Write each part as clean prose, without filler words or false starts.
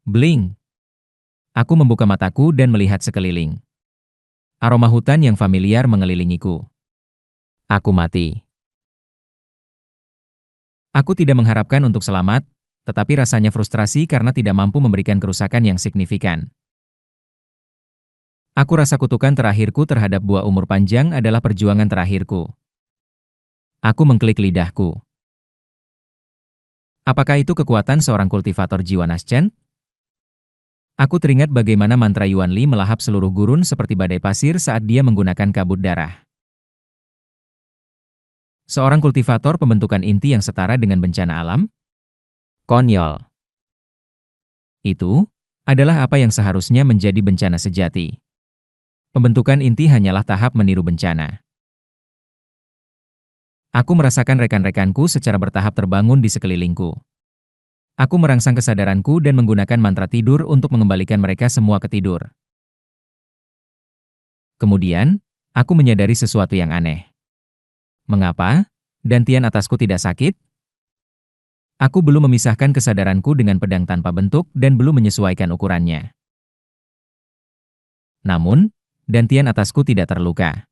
Bling! Aku membuka mataku dan melihat sekeliling. Aroma hutan yang familiar mengelilingiku. Aku mati. Aku tidak mengharapkan untuk selamat, tetapi rasanya frustrasi karena tidak mampu memberikan kerusakan yang signifikan. Aku rasa kutukan terakhirku terhadap buah umur panjang adalah perjuangan terakhirku. Aku mengklik lidahku. Apakah itu kekuatan seorang kultivator jiwa Naschen? Aku teringat bagaimana mantra Yuan Li melahap seluruh gurun seperti badai pasir saat dia menggunakan kabut darah. Seorang kultivator pembentukan inti yang setara dengan bencana alam? Konyol. Itu adalah apa yang seharusnya menjadi bencana sejati. Pembentukan inti hanyalah tahap meniru bencana. Aku merasakan rekan-rekanku secara bertahap terbangun di sekelilingku. Aku merangsang kesadaranku dan menggunakan mantra tidur untuk mengembalikan mereka semua ke tidur. Kemudian, aku menyadari sesuatu yang aneh. Mengapa dantian atasku tidak sakit? Aku belum memisahkan kesadaranku dengan pedang tanpa bentuk dan belum menyesuaikan ukurannya. Namun, dantian atasku tidak terluka.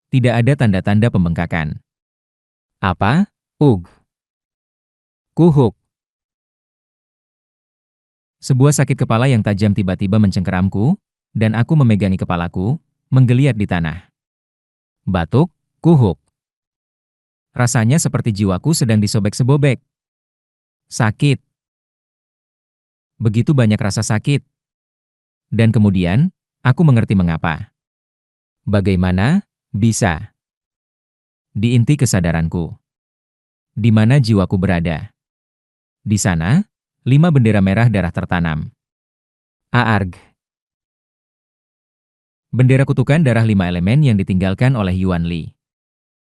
Tidak ada tanda-tanda pembengkakan. Apa? Kuhuk. Sebuah sakit kepala yang tajam tiba-tiba mencengkeramku, dan aku memegangi kepalaku, menggeliat di tanah. Batuk, kuhuk. Rasanya seperti jiwaku sedang disobek-sebobek. Sakit. Begitu banyak rasa sakit. Dan kemudian, aku mengerti mengapa. Bagaimana bisa? Di inti kesadaranku. Di mana jiwaku berada? Di sana, 5 bendera merah darah tertanam. Aarg. Bendera kutukan darah 5 elemen yang ditinggalkan oleh Yuan Li.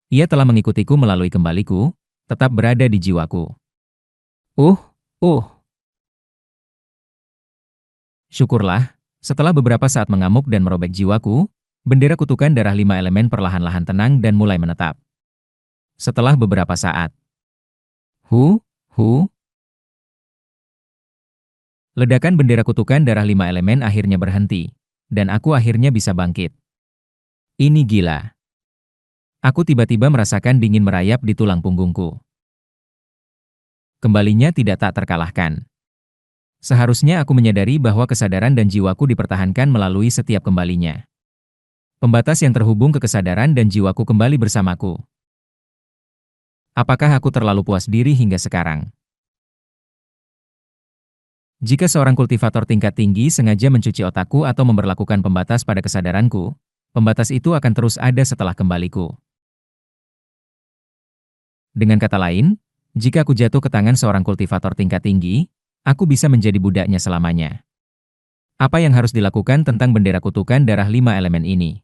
Ia telah mengikutiku melalui kembaliku, tetap berada di jiwaku. Uh. Syukurlah, setelah beberapa saat mengamuk dan merobek jiwaku, bendera kutukan darah 5 elemen perlahan-lahan tenang dan mulai menetap. Setelah beberapa saat. Hu. Ledakan bendera kutukan darah 5 elemen akhirnya berhenti, dan aku akhirnya bisa bangkit. Ini gila. Aku tiba-tiba merasakan dingin merayap di tulang punggungku. Kembalinya tidak tak terkalahkan. Seharusnya aku menyadari bahwa kesadaran dan jiwaku dipertahankan melalui setiap kembalinya. Pembatas yang terhubung ke kesadaran dan jiwaku kembali bersamaku. Apakah aku terlalu puas diri hingga sekarang? Jika seorang kultivator tingkat tinggi sengaja mencuci otakku atau memberlakukan pembatas pada kesadaranku, pembatas itu akan terus ada setelah kembaliku. Dengan kata lain, jika aku jatuh ke tangan seorang kultivator tingkat tinggi, aku bisa menjadi budaknya selamanya. Apa yang harus dilakukan tentang bendera kutukan darah 5 elemen ini?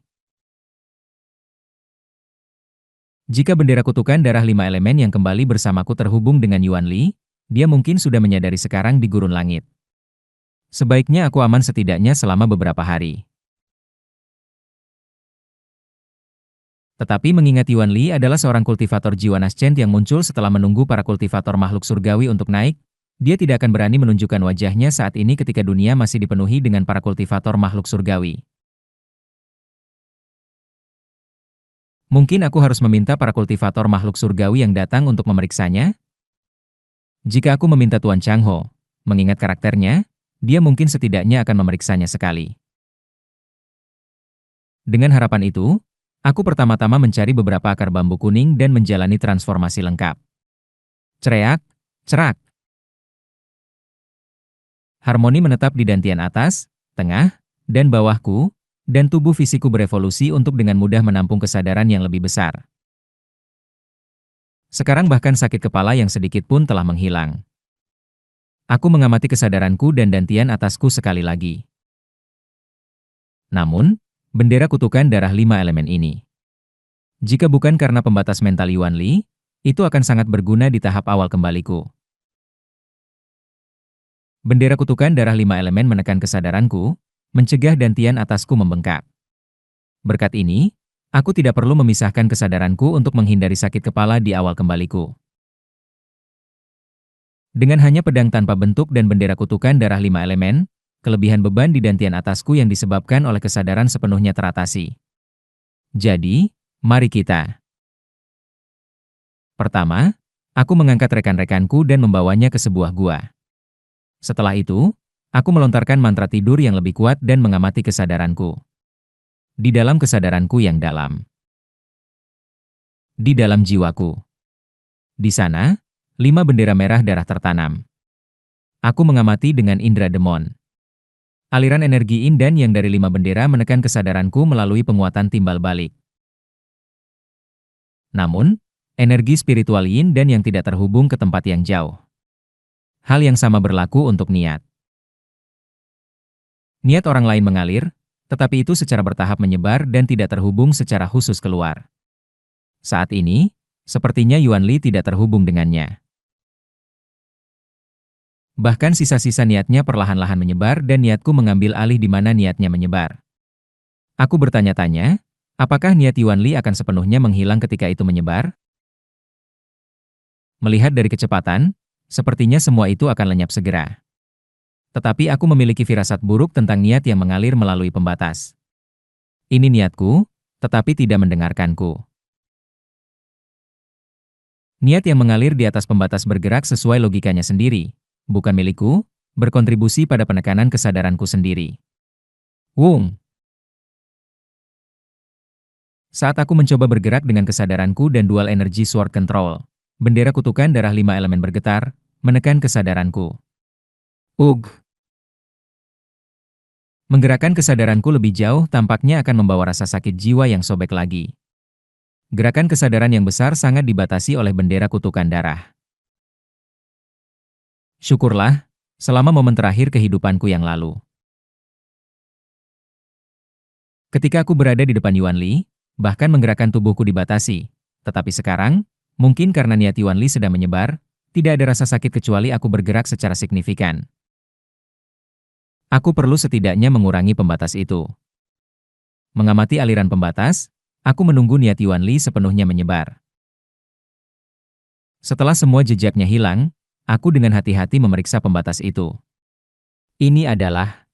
Jika bendera kutukan darah 5 elemen yang kembali bersamaku terhubung dengan Yuan Li, dia mungkin sudah menyadari sekarang di gurun langit. Sebaiknya aku aman setidaknya selama beberapa hari. Tetapi mengingat Yuan Li adalah seorang kultivator jiwa Naschen yang muncul setelah menunggu para kultivator makhluk surgawi untuk naik, dia tidak akan berani menunjukkan wajahnya saat ini ketika dunia masih dipenuhi dengan para kultivator makhluk surgawi. Mungkin aku harus meminta para kultivator makhluk surgawi yang datang untuk memeriksanya? Jika aku meminta Tuan Changho, mengingat karakternya, dia mungkin setidaknya akan memeriksanya sekali. Dengan harapan itu, aku pertama-tama mencari beberapa akar bambu kuning dan menjalani transformasi lengkap. Cereak, cerak. Harmoni menetap di dantian atas, tengah, dan bawahku, dan tubuh fisiku berevolusi untuk dengan mudah menampung kesadaran yang lebih besar. Sekarang bahkan sakit kepala yang sedikit pun telah menghilang. Aku mengamati kesadaranku dan dantian atasku sekali lagi. Namun, bendera kutukan darah 5 elemen ini. Jika bukan karena pembatas mental Yuan Li, itu akan sangat berguna di tahap awal kembaliku. Bendera kutukan darah 5 elemen menekan kesadaranku, mencegah dantian atasku membengkak. Berkat ini, aku tidak perlu memisahkan kesadaranku untuk menghindari sakit kepala di awal kembaliku. Dengan hanya pedang tanpa bentuk dan bendera kutukan darah 5 elemen, kelebihan beban di dantian atasku yang disebabkan oleh kesadaran sepenuhnya teratasi. Jadi, mari kita. Pertama, aku mengangkat rekan-rekanku dan membawanya ke sebuah gua. Setelah itu, aku melontarkan mantra tidur yang lebih kuat dan mengamati kesadaranku. Di dalam kesadaranku yang dalam. Di dalam jiwaku. Di sana, 5 bendera merah darah tertanam. Aku mengamati dengan indera demon. Aliran energi yin dan yang dari 5 bendera menekan kesadaranku melalui penguatan timbal balik. Namun, energi spiritual yin dan yang tidak terhubung ke tempat yang jauh. Hal yang sama berlaku untuk niat. Niat orang lain mengalir, tetapi itu secara bertahap menyebar dan tidak terhubung secara khusus keluar. Saat ini, sepertinya Yuan Li tidak terhubung dengannya. Bahkan sisa-sisa niatnya perlahan-lahan menyebar dan niatku mengambil alih di mana niatnya menyebar. Aku bertanya-tanya, apakah niat Yuan Li akan sepenuhnya menghilang ketika itu menyebar? Melihat dari kecepatan, sepertinya semua itu akan lenyap segera. Tetapi aku memiliki firasat buruk tentang niat yang mengalir melalui pembatas. Ini niatku, tetapi tidak mendengarkanku. Niat yang mengalir di atas pembatas bergerak sesuai logikanya sendiri, bukan milikku, berkontribusi pada penekanan kesadaranku sendiri. Wung! Saat aku mencoba bergerak dengan kesadaranku dan dual energy sword control, bendera kutukan darah 5 elemen bergetar, menekan kesadaranku. Ugh! Menggerakkan kesadaranku lebih jauh tampaknya akan membawa rasa sakit jiwa yang sobek lagi. Gerakan kesadaran yang besar sangat dibatasi oleh bendera kutukan darah. Syukurlah, selama momen terakhir kehidupanku yang lalu. Ketika aku berada di depan Yuan Li, bahkan menggerakkan tubuhku dibatasi. Tetapi sekarang, mungkin karena niat Yuan Li sedang menyebar, tidak ada rasa sakit kecuali aku bergerak secara signifikan. Aku perlu setidaknya mengurangi pembatas itu. Mengamati aliran pembatas, aku menunggu niat Yuan Li sepenuhnya menyebar. Setelah semua jejaknya hilang, aku dengan hati-hati memeriksa pembatas itu. Ini adalah...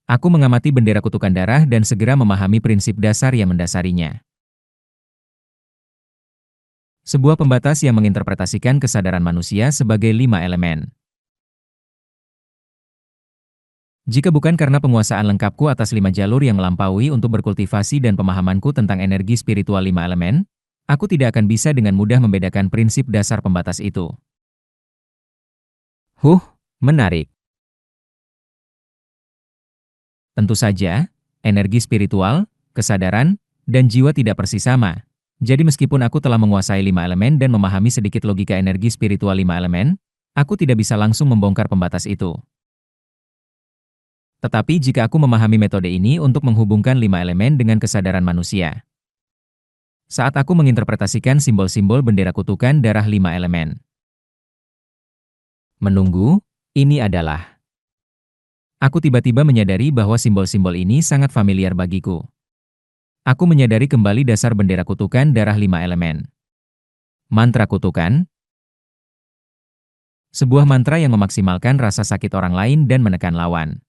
Aku mengamati bendera kutukan darah dan segera memahami prinsip dasar yang mendasarinya. Sebuah pembatas yang menginterpretasikan kesadaran manusia sebagai 5 elemen. Jika bukan karena penguasaan lengkapku atas 5 jalur yang melampaui untuk berkultivasi dan pemahamanku tentang energi spiritual 5 elemen, aku tidak akan bisa dengan mudah membedakan prinsip dasar pembatas itu. Menarik. Tentu saja, energi spiritual, kesadaran, dan jiwa tidak persis sama. Jadi meskipun aku telah menguasai 5 elemen dan memahami sedikit logika energi spiritual 5 elemen, aku tidak bisa langsung membongkar pembatas itu. Tetapi jika aku memahami metode ini untuk menghubungkan 5 elemen dengan kesadaran manusia. Saat aku menginterpretasikan simbol-simbol bendera kutukan darah 5 elemen. Menunggu, ini adalah... Aku tiba-tiba menyadari bahwa simbol-simbol ini sangat familiar bagiku. Aku menyadari kembali dasar bendera kutukan darah 5 elemen. Mantra kutukan. Sebuah mantra yang memaksimalkan rasa sakit orang lain dan menekan lawan.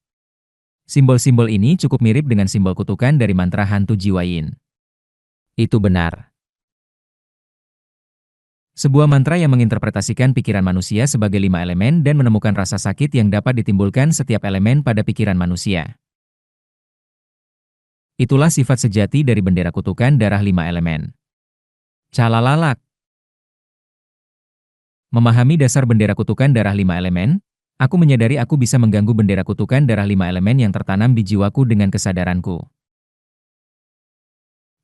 Simbol-simbol ini cukup mirip dengan simbol kutukan dari mantra hantu jiwa yin. Itu benar. Sebuah mantra yang menginterpretasikan pikiran manusia sebagai 5 elemen dan menemukan rasa sakit yang dapat ditimbulkan setiap elemen pada pikiran manusia. Itulah sifat sejati dari bendera kutukan darah 5 elemen. Calalalak. Memahami dasar bendera kutukan darah 5 elemen, aku menyadari aku bisa mengganggu bendera kutukan darah 5 elemen yang tertanam di jiwaku dengan kesadaranku.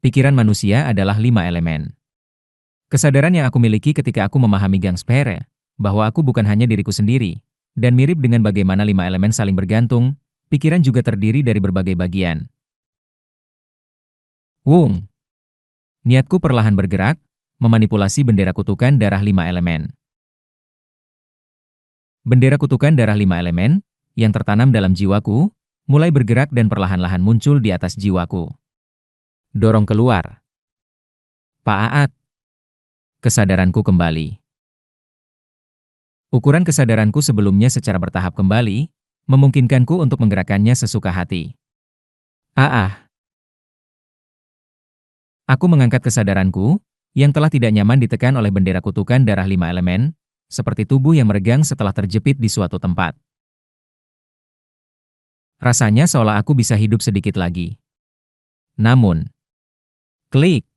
Pikiran manusia adalah 5 elemen. Kesadaran yang aku miliki ketika aku memahami Gangspere, bahwa aku bukan hanya diriku sendiri, dan mirip dengan bagaimana 5 elemen saling bergantung, pikiran juga terdiri dari berbagai bagian. Wung! Niatku perlahan bergerak, memanipulasi bendera kutukan darah 5 elemen. Bendera kutukan darah 5 elemen, yang tertanam dalam jiwaku, mulai bergerak dan perlahan-lahan muncul di atas jiwaku. Dorong keluar. Paaat. Kesadaranku kembali. Ukuran kesadaranku sebelumnya secara bertahap kembali, memungkinkanku untuk menggerakkannya sesuka hati. Aku mengangkat kesadaranku, yang telah tidak nyaman ditekan oleh bendera kutukan darah 5 elemen, seperti tubuh yang meregang setelah terjepit di suatu tempat. Rasanya seolah aku bisa hidup sedikit lagi. Namun, klik,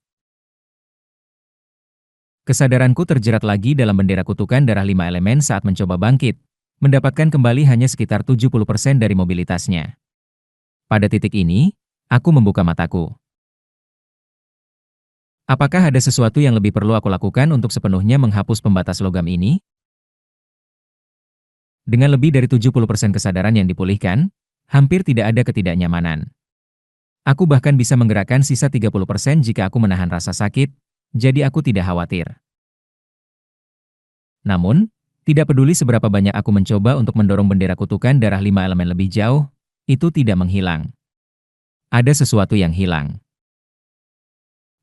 kesadaranku terjerat lagi dalam bendera kutukan darah 5 elemen saat mencoba bangkit, mendapatkan kembali hanya sekitar 70% dari mobilitasnya. Pada titik ini, aku membuka mataku. Apakah ada sesuatu yang lebih perlu aku lakukan untuk sepenuhnya menghapus pembatas logam ini? Dengan lebih dari 70% kesadaran yang dipulihkan, hampir tidak ada ketidaknyamanan. Aku bahkan bisa menggerakkan sisa 30% jika aku menahan rasa sakit, jadi aku tidak khawatir. Namun, tidak peduli seberapa banyak aku mencoba untuk mendorong bendera kutukan darah 5 elemen lebih jauh, itu tidak menghilang. Ada sesuatu yang hilang.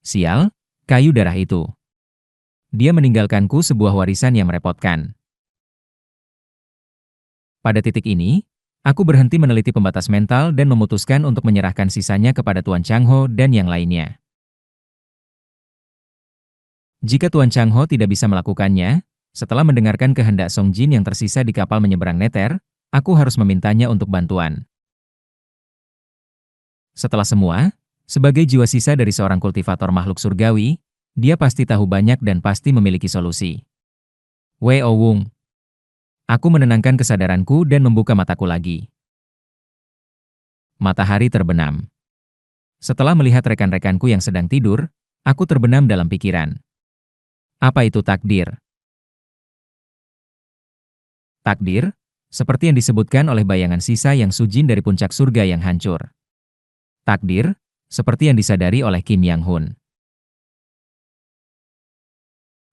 Sial, kayu darah itu. Dia meninggalkanku sebuah warisan yang merepotkan. Pada titik ini, aku berhenti meneliti pembatas mental dan memutuskan untuk menyerahkan sisanya kepada Tuan Changho dan yang lainnya. Jika Tuan Changho tidak bisa melakukannya, setelah mendengarkan kehendak Song Jin yang tersisa di kapal menyeberang neter, aku harus memintanya untuk bantuan. Setelah semua, sebagai jiwa sisa dari seorang kultivator makhluk surgawi, dia pasti tahu banyak dan pasti memiliki solusi. Wei Owung. Aku menenangkan kesadaranku dan membuka mataku lagi. Matahari terbenam. Setelah melihat rekan-rekanku yang sedang tidur, aku terbenam dalam pikiran. Apa itu takdir? Takdir, seperti yang disebutkan oleh bayangan sisa yang sujin dari puncak surga yang hancur. Takdir, seperti yang disadari oleh Kim Yang Hun.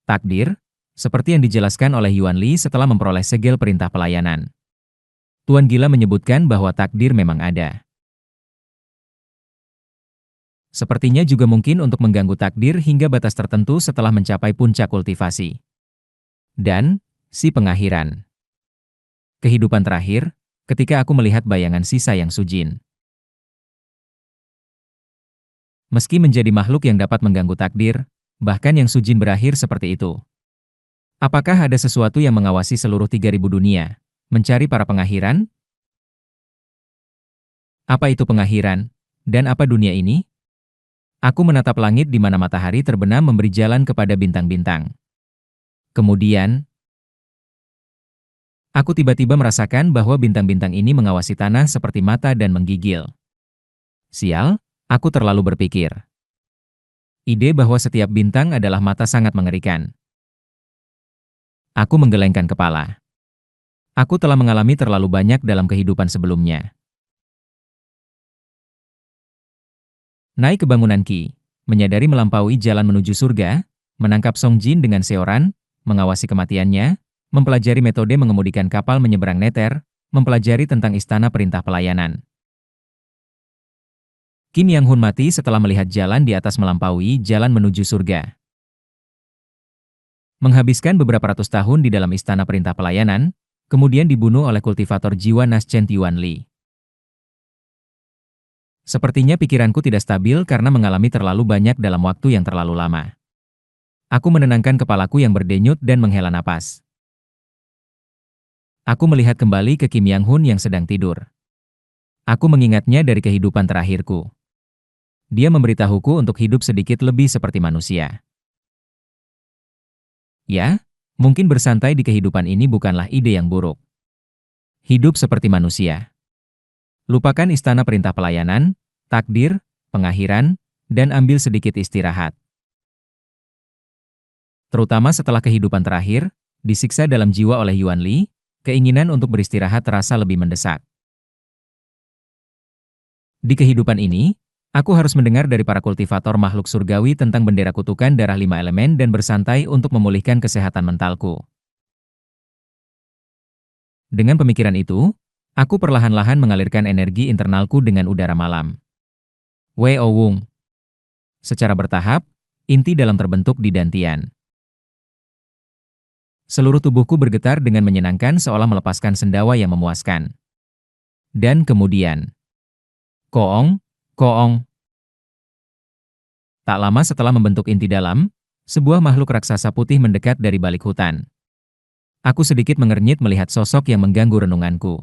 Takdir, seperti yang dijelaskan oleh Yuan Li setelah memperoleh segel perintah pelayanan. Tuan Gila menyebutkan bahwa takdir memang ada. Sepertinya juga mungkin untuk mengganggu takdir hingga batas tertentu setelah mencapai puncak kultivasi. Dan, si pengakhiran. Kehidupan terakhir, ketika aku melihat bayangan sisa yang sujin. Meski menjadi makhluk yang dapat mengganggu takdir, bahkan yang sujin berakhir seperti itu. Apakah ada sesuatu yang mengawasi seluruh 3.000 dunia, mencari para pengakhiran? Apa itu pengakhiran? Dan apa dunia ini? Aku menatap langit di mana matahari terbenam memberi jalan kepada bintang-bintang. Kemudian, aku tiba-tiba merasakan bahwa bintang-bintang ini mengawasi tanah seperti mata dan menggigil. Sial, aku terlalu berpikir. Ide bahwa setiap bintang adalah mata sangat mengerikan. Aku menggelengkan kepala. Aku telah mengalami terlalu banyak dalam kehidupan sebelumnya. Naik ke bangunan Qi, menyadari melampaui jalan menuju surga, menangkap Song Jin dengan Seoran, mengawasi kematiannya, mempelajari metode mengemudikan kapal menyeberang neter, mempelajari tentang istana perintah pelayanan. Kim Yang Hun mati setelah melihat jalan di atas melampaui jalan menuju surga. Menghabiskan beberapa ratus tahun di dalam istana perintah pelayanan, kemudian dibunuh oleh kultivator jiwa Naschen Yuan Li. Sepertinya pikiranku tidak stabil karena mengalami terlalu banyak dalam waktu yang terlalu lama. Aku menenangkan kepalaku yang berdenyut dan menghela napas. Aku melihat kembali ke Kim Yang Hun yang sedang tidur. Aku mengingatnya dari kehidupan terakhirku. Dia memberitahuku untuk hidup sedikit lebih seperti manusia. Ya, mungkin bersantai di kehidupan ini bukanlah ide yang buruk. Hidup seperti manusia. Lupakan istana perintah pelayanan, takdir, pengakhiran, dan ambil sedikit istirahat. Terutama setelah kehidupan terakhir, disiksa dalam jiwa oleh Yuan Li, keinginan untuk beristirahat terasa lebih mendesak. Di kehidupan ini, aku harus mendengar dari para kultivator makhluk surgawi tentang bendera kutukan darah 5 elemen dan bersantai untuk memulihkan kesehatan mentalku. Dengan pemikiran itu, aku perlahan-lahan mengalirkan energi internalku dengan udara malam. Wei Owung. Secara bertahap, inti dalam terbentuk di dantian. Seluruh tubuhku bergetar dengan menyenangkan seolah melepaskan sendawa yang memuaskan. Dan kemudian, koong, koong. Tak lama setelah membentuk inti dalam, sebuah makhluk raksasa putih mendekat dari balik hutan. Aku sedikit mengernyit melihat sosok yang mengganggu renunganku.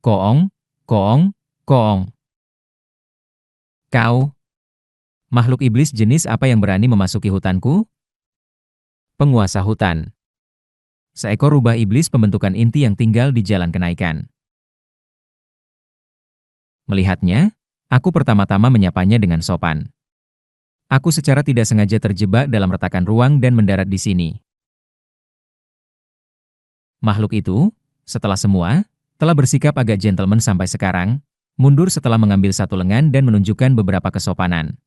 Koong, koong, koong. Kau, makhluk iblis jenis apa yang berani memasuki hutanku? Penguasa hutan. Seekor rubah iblis pembentukan inti yang tinggal di jalan kenaikan. Melihatnya, aku pertama-tama menyapanya dengan sopan. Aku secara tidak sengaja terjebak dalam retakan ruang dan mendarat di sini. Makhluk itu, setelah semua, telah bersikap agak gentleman sampai sekarang, mundur setelah mengambil satu lengan dan menunjukkan beberapa kesopanan.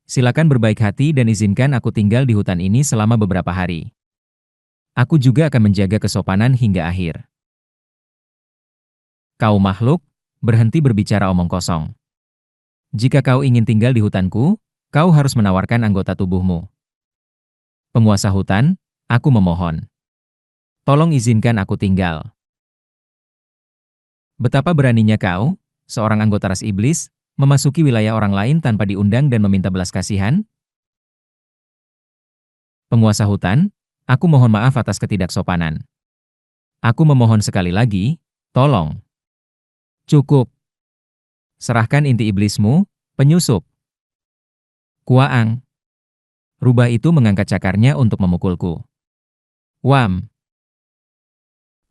Silakan berbaik hati dan izinkan aku tinggal di hutan ini selama beberapa hari. Aku juga akan menjaga kesopanan hingga akhir. Kau makhluk, berhenti berbicara omong kosong. Jika kau ingin tinggal di hutanku, kau harus menawarkan anggota tubuhmu. Penguasa hutan, aku memohon. Tolong izinkan aku tinggal. Betapa beraninya kau, seorang anggota ras iblis, memasuki wilayah orang lain tanpa diundang dan meminta belas kasihan? Penguasa hutan, aku mohon maaf atas ketidaksopanan. Aku memohon sekali lagi, tolong. Cukup. Serahkan inti iblismu, penyusup. Kuaang. Rubah itu mengangkat cakarnya untuk memukulku. Wam.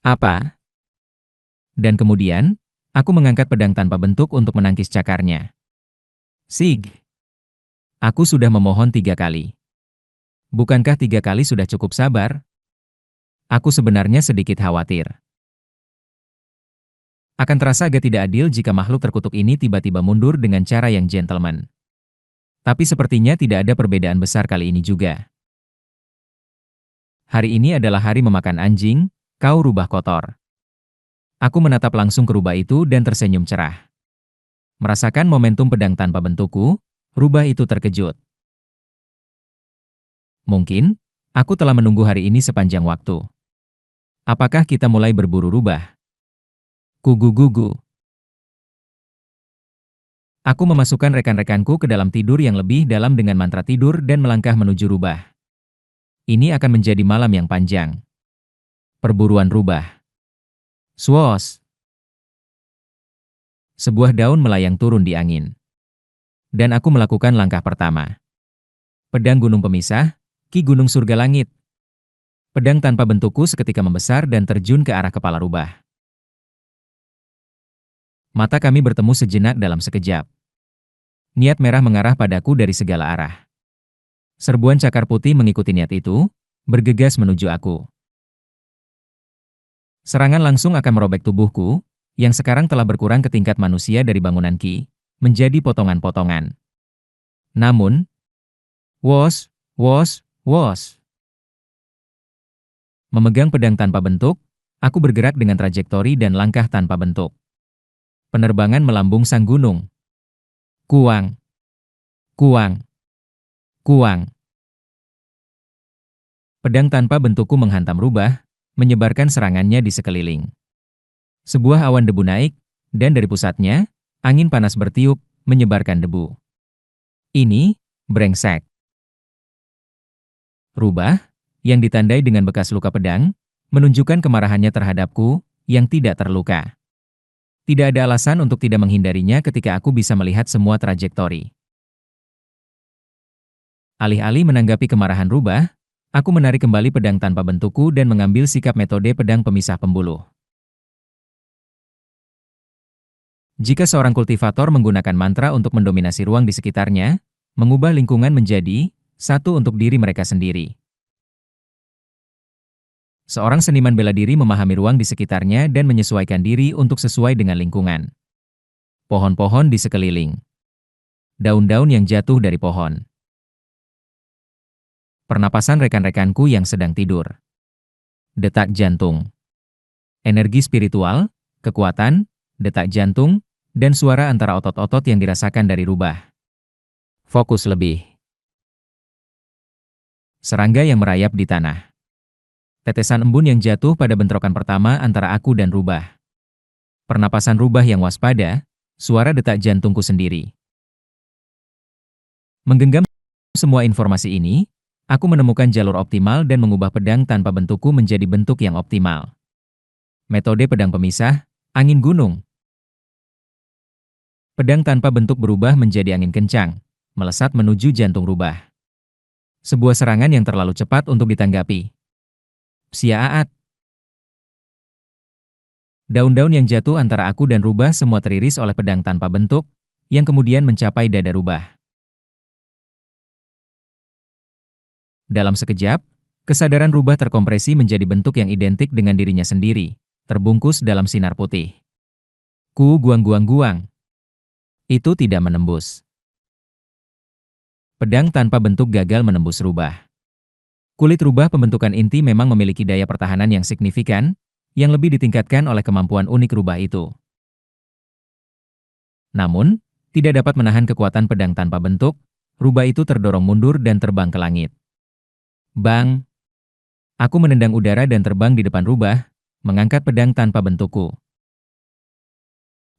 Apa? Dan kemudian, aku mengangkat pedang tanpa bentuk untuk menangkis cakarnya. Sig. Aku sudah memohon 3 kali. Bukankah 3 kali sudah cukup sabar? Aku sebenarnya sedikit khawatir. Akan terasa agak tidak adil jika makhluk terkutuk ini tiba-tiba mundur dengan cara yang gentleman. Tapi sepertinya tidak ada perbedaan besar kali ini juga. Hari ini adalah hari memakan anjing, kau rubah kotor. Aku menatap langsung ke rubah itu dan tersenyum cerah. Merasakan momentum pedang tanpa bentukku, rubah itu terkejut. Mungkin, aku telah menunggu hari ini sepanjang waktu. Apakah kita mulai berburu rubah? Kugu-gugu. Aku memasukkan rekan-rekanku ke dalam tidur yang lebih dalam dengan mantra tidur dan melangkah menuju rubah. Ini akan menjadi malam yang panjang. Perburuan rubah. Swoosh! Sebuah daun melayang turun di angin. Dan aku melakukan langkah pertama. Pedang gunung pemisah, ki gunung surga langit. Pedang tanpa bentukku seketika membesar dan terjun ke arah kepala rubah. Mata kami bertemu sejenak dalam sekejap. Niat merah mengarah padaku dari segala arah. Serbuan cakar putih mengikuti niat itu, bergegas menuju aku. Serangan langsung akan merobek tubuhku, yang sekarang telah berkurang ke tingkat manusia dari bangunan ki, menjadi potongan-potongan. Namun, wos, wos, wos. Memegang pedang tanpa bentuk, aku bergerak dengan trajektori dan langkah tanpa bentuk. Penerbangan melambung sang gunung. Kuang, kuang, kuang. Pedang tanpa bentukku menghantam rubah, menyebarkan serangannya di sekeliling. Sebuah awan debu naik, dan dari pusatnya, angin panas bertiup, menyebarkan debu. Ini, brengsek. Rubah, yang ditandai dengan bekas luka pedang, menunjukkan kemarahannya terhadapku, yang tidak terluka. Tidak ada alasan untuk tidak menghindarinya ketika aku bisa melihat semua trajektori. Alih-alih menanggapi kemarahan rubah, aku menarik kembali pedang tanpa bentukku dan mengambil sikap metode pedang pemisah pembuluh. Jika seorang kultivator menggunakan mantra untuk mendominasi ruang di sekitarnya, mengubah lingkungan menjadi satu untuk diri mereka sendiri. Seorang seniman bela diri memahami ruang di sekitarnya dan menyesuaikan diri untuk sesuai dengan lingkungan. Pohon-pohon di sekeliling. Daun-daun yang jatuh dari pohon. Pernapasan rekan-rekanku yang sedang tidur. Detak jantung. Energi spiritual, kekuatan, detak jantung, dan suara antara otot-otot yang dirasakan dari rubah. Fokus lebih. serangga yang merayap di tanah. Tetesan embun yang jatuh pada bentrokan pertama antara aku dan rubah. Pernapasan rubah yang waspada, suara detak jantungku sendiri. Menggenggam semua informasi ini, aku menemukan jalur optimal dan mengubah pedang tanpa bentukku menjadi bentuk yang optimal. Metode pedang pemisah, angin gunung. Pedang tanpa bentuk berubah menjadi angin kencang, melesat menuju jantung rubah. Sebuah serangan yang terlalu cepat untuk ditanggapi. Psiaaat. Daun-daun yang jatuh antara aku dan rubah semua teriris oleh pedang tanpa bentuk, yang kemudian mencapai dada rubah. Dalam sekejap, kesadaran rubah terkompresi menjadi bentuk yang identik dengan dirinya sendiri, terbungkus dalam sinar putih. Ku guang-guang-guang. Itu tidak menembus. Pedang tanpa bentuk gagal menembus rubah. Kulit rubah pembentukan inti memang memiliki daya pertahanan yang signifikan, yang lebih ditingkatkan oleh kemampuan unik rubah itu. Namun, tidak dapat menahan kekuatan pedang tanpa bentuk, rubah itu terdorong mundur dan terbang ke langit. Bang! Aku menendang udara dan terbang di depan rubah, mengangkat pedang tanpa bentukku.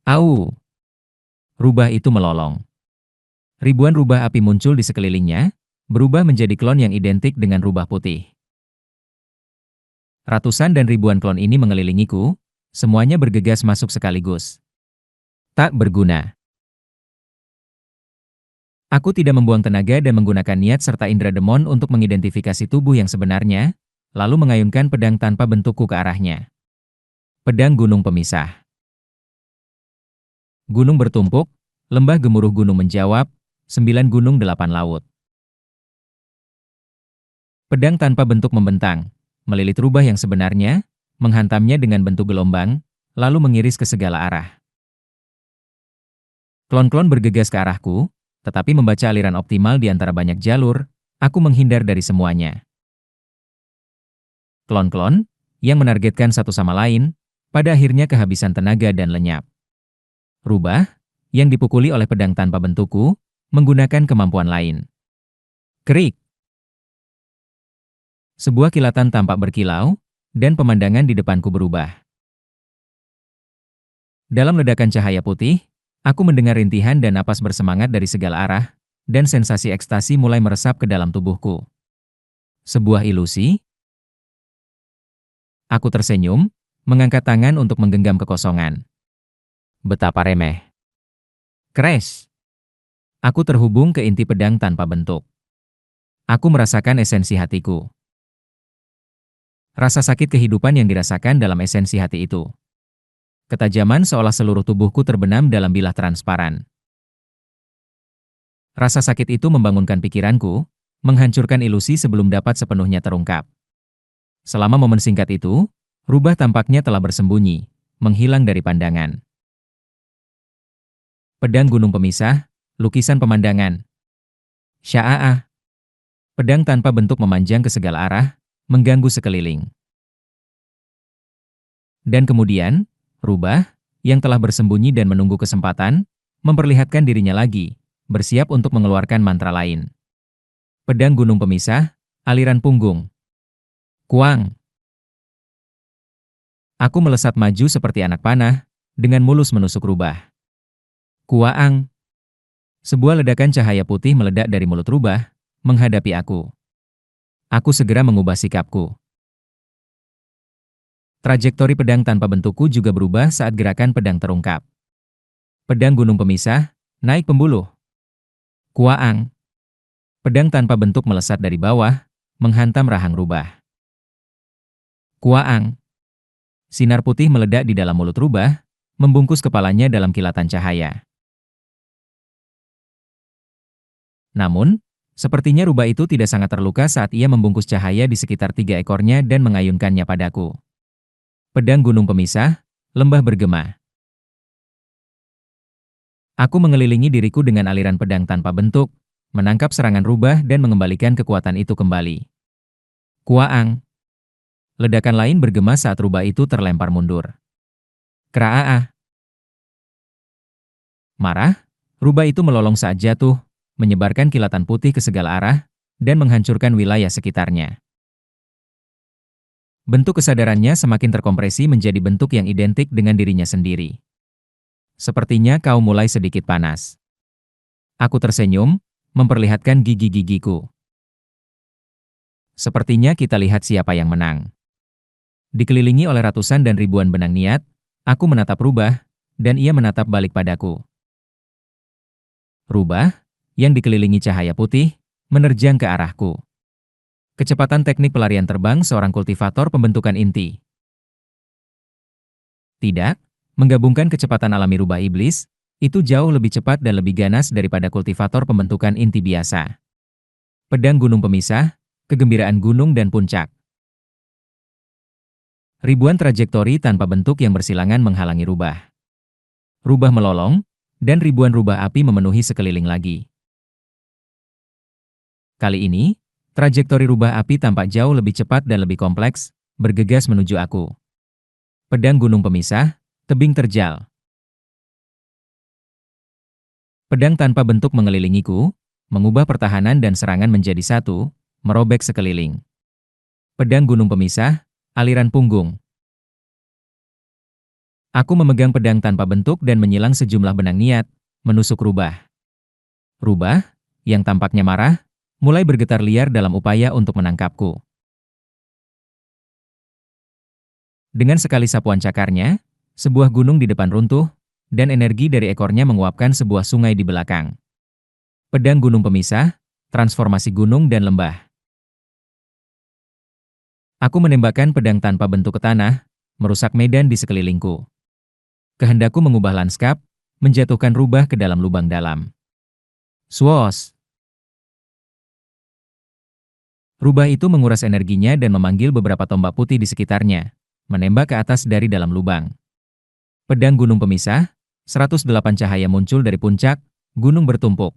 Au! Rubah itu melolong. Ribuan rubah api muncul di sekelilingnya, berubah menjadi klon yang identik dengan rubah putih. Ratusan dan ribuan klon ini mengelilingiku, semuanya bergegas masuk sekaligus. Tak berguna. Aku tidak membuang tenaga dan menggunakan niat serta indera demon untuk mengidentifikasi tubuh yang sebenarnya, lalu mengayunkan pedang tanpa bentukku ke arahnya. Pedang gunung pemisah. Gunung bertumpuk, lembah gemuruh gunung menjawab, 9 gunung 8 laut. Pedang tanpa bentuk membentang, melilit rubah yang sebenarnya, menghantamnya dengan bentuk gelombang, lalu mengiris ke segala arah. Klon-klon bergegas ke arahku, tetapi membaca aliran optimal di antara banyak jalur, aku menghindar dari semuanya. Klon-klon, yang menargetkan satu sama lain, pada akhirnya kehabisan tenaga dan lenyap. Rubah, yang dipukuli oleh pedang tanpa bentukku, menggunakan kemampuan lain. Krik! Sebuah kilatan tampak berkilau, dan pemandangan di depanku berubah. Dalam ledakan cahaya putih, aku mendengar rintihan dan napas bersemangat dari segala arah, dan sensasi ekstasi mulai meresap ke dalam tubuhku. Sebuah ilusi? Aku tersenyum, mengangkat tangan untuk menggenggam kekosongan. Betapa remeh. Crash! Aku terhubung ke inti pedang tanpa bentuk. Aku merasakan esensi hatiku. Rasa sakit kehidupan yang dirasakan dalam esensi hati itu. Ketajaman seolah seluruh tubuhku terbenam dalam bilah transparan. Rasa sakit itu membangunkan pikiranku, menghancurkan ilusi sebelum dapat sepenuhnya terungkap. Selama momen singkat itu, rubah tampaknya telah bersembunyi, menghilang dari pandangan. Pedang gunung pemisah, lukisan pemandangan. Sya'a'ah. Pedang tanpa bentuk memanjang ke segala arah, mengganggu sekeliling. Dan kemudian, rubah, yang telah bersembunyi dan menunggu kesempatan, memperlihatkan dirinya lagi, bersiap untuk mengeluarkan mantra lain. Pedang gunung pemisah, aliran punggung. Kuang! Aku melesat maju seperti anak panah, dengan mulus menusuk rubah. Kuaang! Sebuah ledakan cahaya putih meledak dari mulut rubah, menghadapi aku. Aku segera mengubah sikapku. Trajektori pedang tanpa bentukku juga berubah saat gerakan pedang terungkap. Pedang gunung pemisah, naik pembuluh. Kuaang! Pedang tanpa bentuk melesat dari bawah, menghantam rahang rubah. Kuaang! Sinar putih meledak di dalam mulut rubah, membungkus kepalanya dalam kilatan cahaya. Namun, sepertinya rubah itu tidak sangat terluka saat ia membungkus cahaya di sekitar 3 ekornya dan mengayunkannya padaku. Pedang gunung pemisah, lembah bergema. Aku mengelilingi diriku dengan aliran pedang tanpa bentuk, menangkap serangan rubah dan mengembalikan kekuatan itu kembali. Kuaang! Ledakan lain bergema saat rubah itu terlempar mundur. Kraaah! Marah, rubah itu melolong saat jatuh, menyebarkan kilatan putih ke segala arah, dan menghancurkan wilayah sekitarnya. Bentuk kesadarannya semakin terkompresi menjadi bentuk yang identik dengan dirinya sendiri. Sepertinya kau mulai sedikit panas. Aku tersenyum, memperlihatkan gigi-gigiku. Sepertinya kita lihat siapa yang menang. Dikelilingi oleh ratusan dan ribuan benang niat, aku menatap Rubah, dan ia menatap balik padaku. Rubah, yang dikelilingi cahaya putih, menerjang ke arahku. Kecepatan teknik pelarian terbang seorang kultivator pembentukan inti. Tidak, menggabungkan kecepatan alami Rubah iblis, itu jauh lebih cepat dan lebih ganas daripada kultivator pembentukan inti biasa. Pedang gunung pemisah, kegembiraan gunung dan puncak. Ribuan trajektori tanpa bentuk yang bersilangan menghalangi Rubah. Rubah melolong, dan ribuan rubah api memenuhi sekeliling lagi. Kali ini, trajektori rubah api tampak jauh lebih cepat dan lebih kompleks, bergegas menuju aku. Pedang gunung pemisah, tebing terjal. Pedang tanpa bentuk mengelilingiku, mengubah pertahanan dan serangan menjadi satu, merobek sekeliling. Pedang gunung pemisah, aliran punggung. Aku memegang pedang tanpa bentuk dan menyilang sejumlah benang niat, menusuk Rubah. Rubah, yang tampaknya marah, mulai bergetar liar dalam upaya untuk menangkapku. Dengan sekali sapuan cakarnya, sebuah gunung di depan runtuh, dan energi dari ekornya menguapkan sebuah sungai di belakang. Pedang gunung pemisah, transformasi gunung dan lembah. Aku menembakkan pedang tanpa bentuk ke tanah, merusak medan di sekelilingku. Kehendakku mengubah lanskap, menjatuhkan Rubah ke dalam lubang dalam. Swos! Rubah itu menguras energinya dan memanggil beberapa tombak putih di sekitarnya, menembak ke atas dari dalam lubang. Pedang gunung pemisah, 108 cahaya muncul dari puncak, gunung bertumpuk.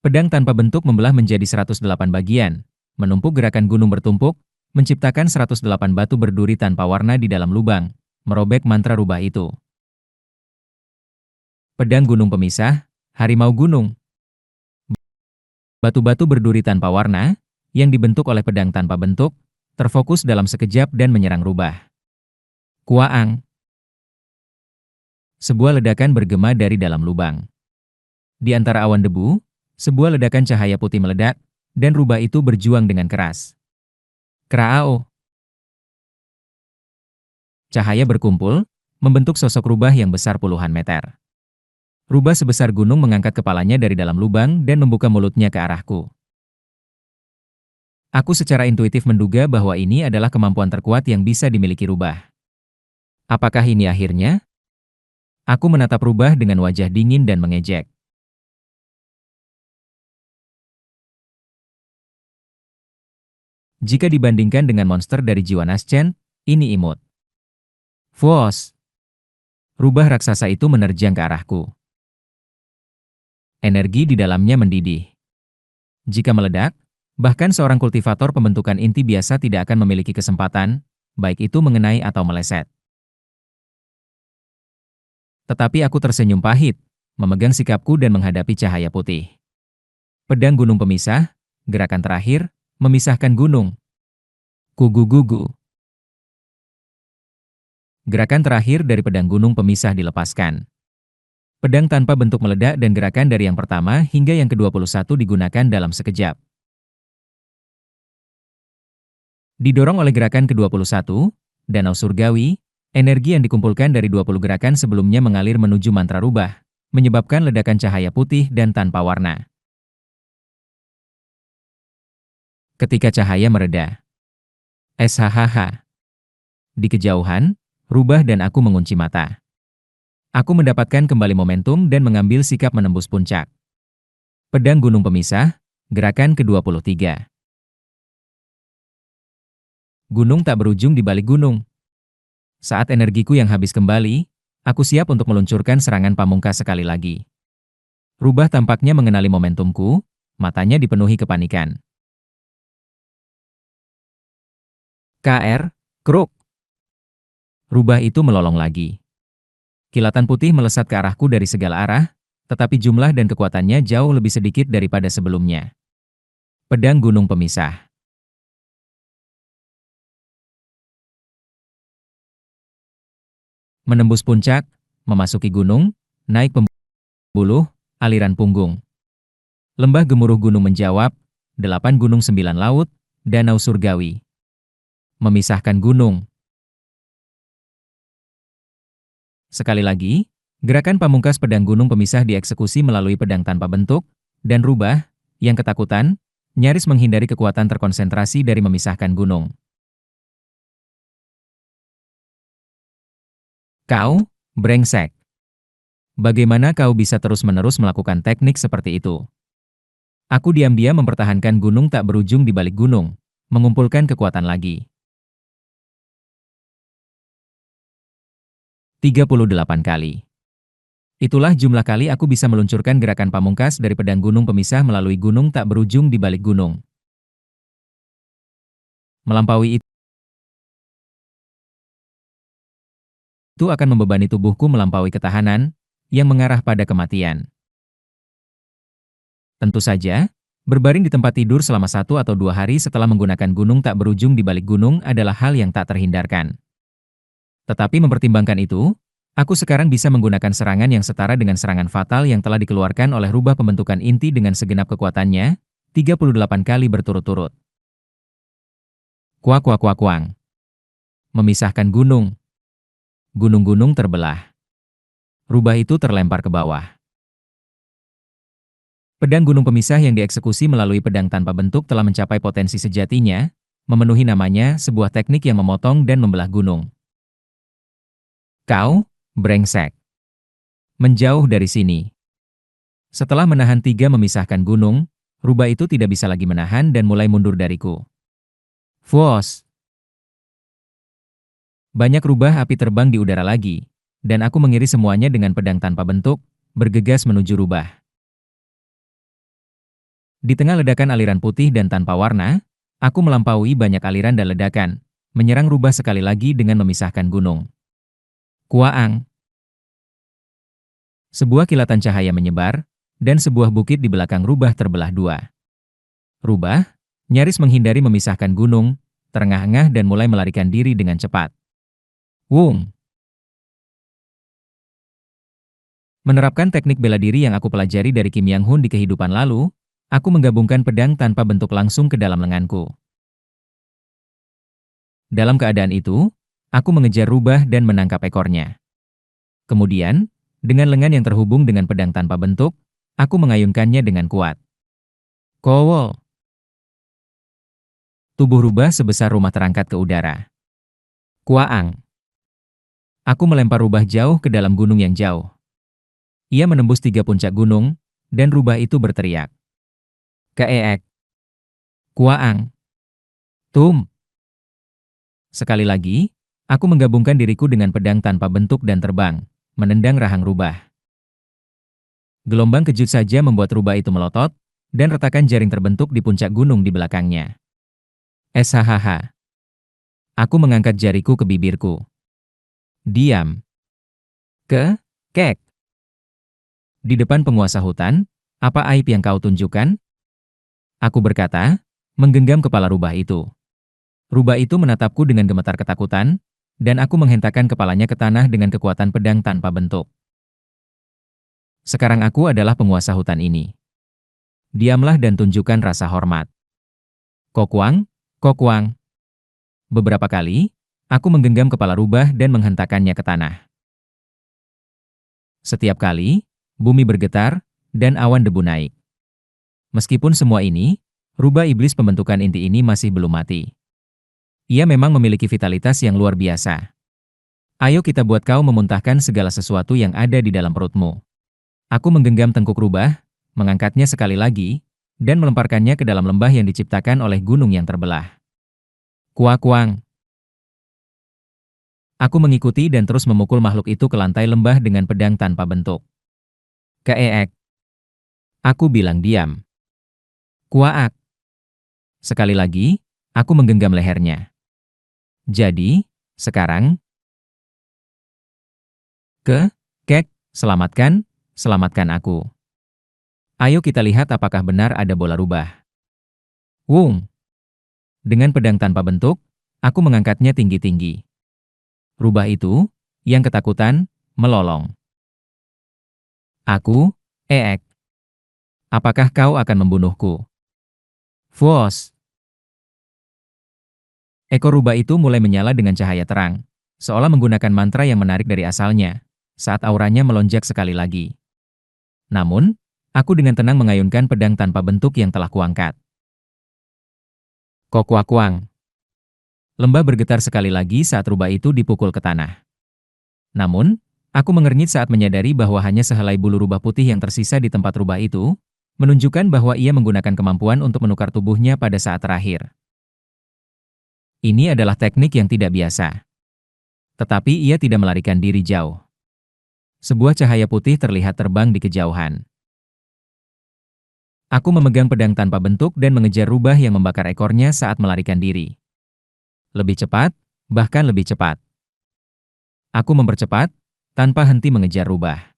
Pedang tanpa bentuk membelah menjadi 108 bagian, menumpuk gerakan gunung bertumpuk, menciptakan 108 batu berduri tanpa warna di dalam lubang, merobek mantra Rubah itu. Pedang gunung pemisah, harimau gunung. Batu-batu berduri tanpa warna, yang dibentuk oleh pedang tanpa bentuk, terfokus dalam sekejap dan menyerang Rubah. Kuaang. Sebuah ledakan bergema dari dalam lubang. Di antara awan debu, sebuah ledakan cahaya putih meledak, dan Rubah itu berjuang dengan keras. Kraao. Cahaya berkumpul, membentuk sosok Rubah yang besar puluhan meter. Rubah sebesar gunung mengangkat kepalanya dari dalam lubang dan membuka mulutnya ke arahku. Aku secara intuitif menduga bahwa ini adalah kemampuan terkuat yang bisa dimiliki Rubah. Apakah ini akhirnya? Aku menatap Rubah dengan wajah dingin dan mengejek. Jika dibandingkan dengan monster dari jiwa Naschen, ini imut. Fuos! Rubah raksasa itu menerjang ke arahku. Energi di dalamnya mendidih. Jika meledak, bahkan seorang kultivator pembentukan inti biasa tidak akan memiliki kesempatan, baik itu mengenai atau meleset. Tetapi aku tersenyum pahit, memegang sikapku dan menghadapi cahaya putih. Pedang gunung pemisah, gerakan terakhir, memisahkan gunung. Kugu-gugu. Gerakan terakhir dari pedang gunung pemisah dilepaskan. Pedang tanpa bentuk meledak dan gerakan dari yang pertama hingga yang ke-21 digunakan dalam sekejap. Didorong oleh gerakan ke-21, Danau Surgawi, energi yang dikumpulkan dari 20 gerakan sebelumnya mengalir menuju mantra Rubah, menyebabkan ledakan cahaya putih dan tanpa warna. Ketika cahaya mereda. SHHH. Di kejauhan, Rubah dan aku mengunci mata. Aku mendapatkan kembali momentum dan mengambil sikap menembus puncak. Pedang gunung pemisah, gerakan ke-23. Gunung tak berujung di balik gunung. Saat energiku yang habis kembali, aku siap untuk meluncurkan serangan pamungkas sekali lagi. Rubah tampaknya mengenali momentumku, matanya dipenuhi kepanikan. KR, Kruk. Rubah itu melolong lagi. Kilatan putih melesat ke arahku dari segala arah, tetapi jumlah dan kekuatannya jauh lebih sedikit daripada sebelumnya. Pedang gunung pemisah. Menembus puncak, memasuki gunung, naik pembuluh, aliran punggung. Lembah gemuruh gunung menjawab, 8 gunung 9 laut, danau surgawi. Memisahkan gunung. Sekali lagi, gerakan pamungkas pedang gunung pemisah dieksekusi melalui pedang tanpa bentuk, dan rubah, yang ketakutan, nyaris menghindari kekuatan terkonsentrasi dari memisahkan gunung. Kau, brengsek. Bagaimana kau bisa terus-menerus melakukan teknik seperti itu? Aku diam-diam mempertahankan gunung tak berujung di balik gunung, mengumpulkan kekuatan lagi. 38 kali. Itulah jumlah kali aku bisa meluncurkan gerakan pamungkas dari pedang gunung pemisah melalui gunung tak berujung di balik gunung. Melampaui itu akan membebani tubuhku melampaui ketahanan, yang mengarah pada kematian. Tentu saja, berbaring di tempat tidur selama 1 atau 2 hari setelah menggunakan gunung tak berujung di balik gunung adalah hal yang tak terhindarkan. Tetapi mempertimbangkan itu, aku sekarang bisa menggunakan serangan yang setara dengan serangan fatal yang telah dikeluarkan oleh rubah pembentukan inti dengan segenap kekuatannya, 38 kali berturut-turut. Kuak kuak kuak kuang. Memisahkan gunung. Gunung-gunung terbelah. Rubah itu terlempar ke bawah. Pedang gunung pemisah yang dieksekusi melalui pedang tanpa bentuk telah mencapai potensi sejatinya, memenuhi namanya sebuah teknik yang memotong dan membelah gunung. Kau, brengsek. Menjauh dari sini. Setelah menahan 3 memisahkan gunung, rubah itu tidak bisa lagi menahan dan mulai mundur dariku. Fuos. Banyak rubah api terbang di udara lagi, dan aku mengiris semuanya dengan pedang tanpa bentuk, bergegas menuju rubah. Di tengah ledakan aliran putih dan tanpa warna, aku melampaui banyak aliran dan ledakan, menyerang rubah sekali lagi dengan memisahkan gunung. Kuaang. Sebuah kilatan cahaya menyebar, dan sebuah bukit di belakang rubah terbelah 2. Rubah, nyaris menghindari memisahkan gunung, terengah-engah dan mulai melarikan diri dengan cepat. Wung. Menerapkan teknik bela diri yang aku pelajari dari Kim Yang Hun di kehidupan lalu, aku menggabungkan pedang tanpa bentuk langsung ke dalam lenganku. Dalam keadaan itu, aku mengejar rubah dan menangkap ekornya. Kemudian, dengan lengan yang terhubung dengan pedang tanpa bentuk, aku mengayunkannya dengan kuat. Kowol. Tubuh rubah sebesar rumah terangkat ke udara. Kuaang. Aku melempar rubah jauh ke dalam gunung yang jauh. Ia menembus 3 puncak gunung, dan rubah itu berteriak. Keeek. Kuaang. Tum. Sekali lagi, aku menggabungkan diriku dengan pedang tanpa bentuk dan terbang, menendang rahang rubah. Gelombang kejut saja membuat rubah itu melotot, dan retakan jaring terbentuk di puncak gunung di belakangnya. SHHH. Aku mengangkat jariku ke bibirku. Diam. Kek. Di depan penguasa hutan, apa aib yang kau tunjukkan? Aku berkata, menggenggam kepala rubah itu. Rubah itu menatapku dengan gemetar ketakutan, dan aku menghentakkan kepalanya ke tanah dengan kekuatan pedang tanpa bentuk. Sekarang aku adalah penguasa hutan ini. Diamlah dan tunjukkan rasa hormat. Kokuang, kokuang. Beberapa kali, aku menggenggam kepala rubah dan menghentakkannya ke tanah. Setiap kali, bumi bergetar, dan awan debu naik. Meskipun semua ini, rubah iblis pembentukan inti ini masih belum mati. Ia memang memiliki vitalitas yang luar biasa. Ayo kita buat kau memuntahkan segala sesuatu yang ada di dalam perutmu. Aku menggenggam tengkuk rubah, mengangkatnya sekali lagi, dan melemparkannya ke dalam lembah yang diciptakan oleh gunung yang terbelah. Kuak-kuang. Aku mengikuti dan terus memukul makhluk itu ke lantai lembah dengan pedang tanpa bentuk. Keeek. Aku bilang diam. Kuaak. Sekali lagi, aku menggenggam lehernya. Jadi, sekarang, kek, selamatkan, selamatkan aku. Ayo kita lihat apakah benar ada bola rubah. Wung! Dengan pedang tanpa bentuk, aku mengangkatnya tinggi-tinggi. Rubah itu, yang ketakutan, melolong. Aku, Eek. Apakah kau akan membunuhku? Fuos! Ekor rubah itu mulai menyala dengan cahaya terang, seolah menggunakan mantra yang menarik dari asalnya, saat auranya melonjak sekali lagi. Namun, aku dengan tenang mengayunkan pedang tanpa bentuk yang telah kuangkat. Kokuakuang. Lembah bergetar sekali lagi saat rubah itu dipukul ke tanah. Namun, aku mengernyit saat menyadari bahwa hanya sehelai bulu rubah putih yang tersisa di tempat rubah itu, menunjukkan bahwa ia menggunakan kemampuan untuk menukar tubuhnya pada saat terakhir. Ini adalah teknik yang tidak biasa. Tetapi ia tidak melarikan diri jauh. Sebuah cahaya putih terlihat terbang di kejauhan. Aku memegang pedang tanpa bentuk dan mengejar rubah yang membakar ekornya saat melarikan diri. Lebih cepat, bahkan lebih cepat. Aku mempercepat, tanpa henti mengejar rubah.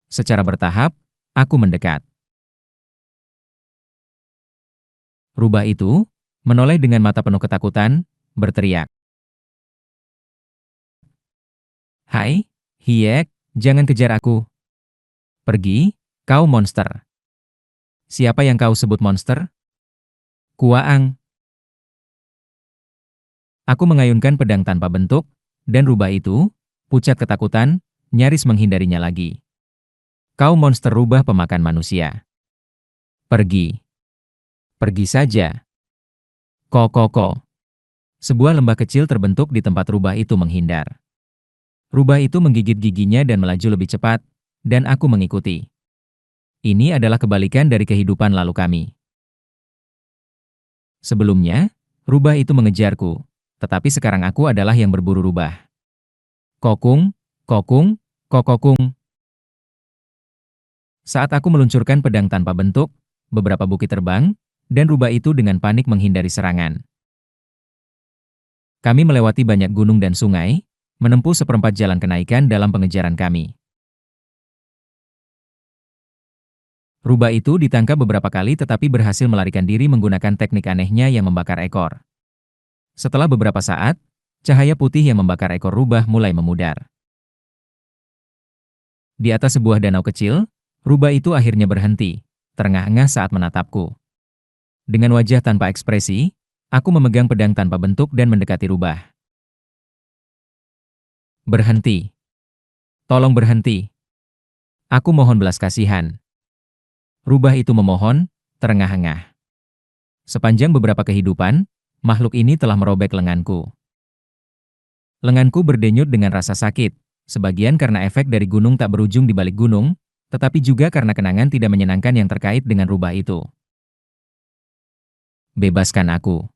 Secara bertahap, aku mendekat. Rubah itu, menoleh dengan mata penuh ketakutan, berteriak. Hai, Hiek, jangan kejar aku. Pergi, kau monster. Siapa yang kau sebut monster? Kuaang. Aku mengayunkan pedang tanpa bentuk, dan rubah itu, pucat ketakutan, nyaris menghindarinya lagi. Kau monster rubah pemakan manusia. Pergi. Pergi saja. Ko. Sebuah lembah kecil terbentuk di tempat rubah itu menghindar. Rubah itu menggigit giginya dan melaju lebih cepat, dan aku mengikuti. Ini adalah kebalikan dari kehidupan lalu kami. Sebelumnya, rubah itu mengejarku, tetapi sekarang aku adalah yang berburu rubah. Kokung, kokung, kokokung. Saat aku meluncurkan pedang tanpa bentuk, beberapa bukit terbang, dan rubah itu dengan panik menghindari serangan. Kami melewati banyak gunung dan sungai, menempuh seperempat jalan kenaikan dalam pengejaran kami. Rubah itu ditangkap beberapa kali tetapi berhasil melarikan diri menggunakan teknik anehnya yang membakar ekor. Setelah beberapa saat, cahaya putih yang membakar ekor rubah mulai memudar. Di atas sebuah danau kecil, rubah itu akhirnya berhenti, terengah-engah saat menatapku. Dengan wajah tanpa ekspresi, aku memegang pedang tanpa bentuk dan mendekati rubah. Berhenti. Tolong berhenti. Aku mohon belas kasihan. Rubah itu memohon, terengah-engah. Sepanjang beberapa kehidupan, makhluk ini telah merobek lenganku. Lenganku berdenyut dengan rasa sakit, sebagian karena efek dari gunung tak berujung di balik gunung, tetapi juga karena kenangan tidak menyenangkan yang terkait dengan rubah itu. Bebaskan aku.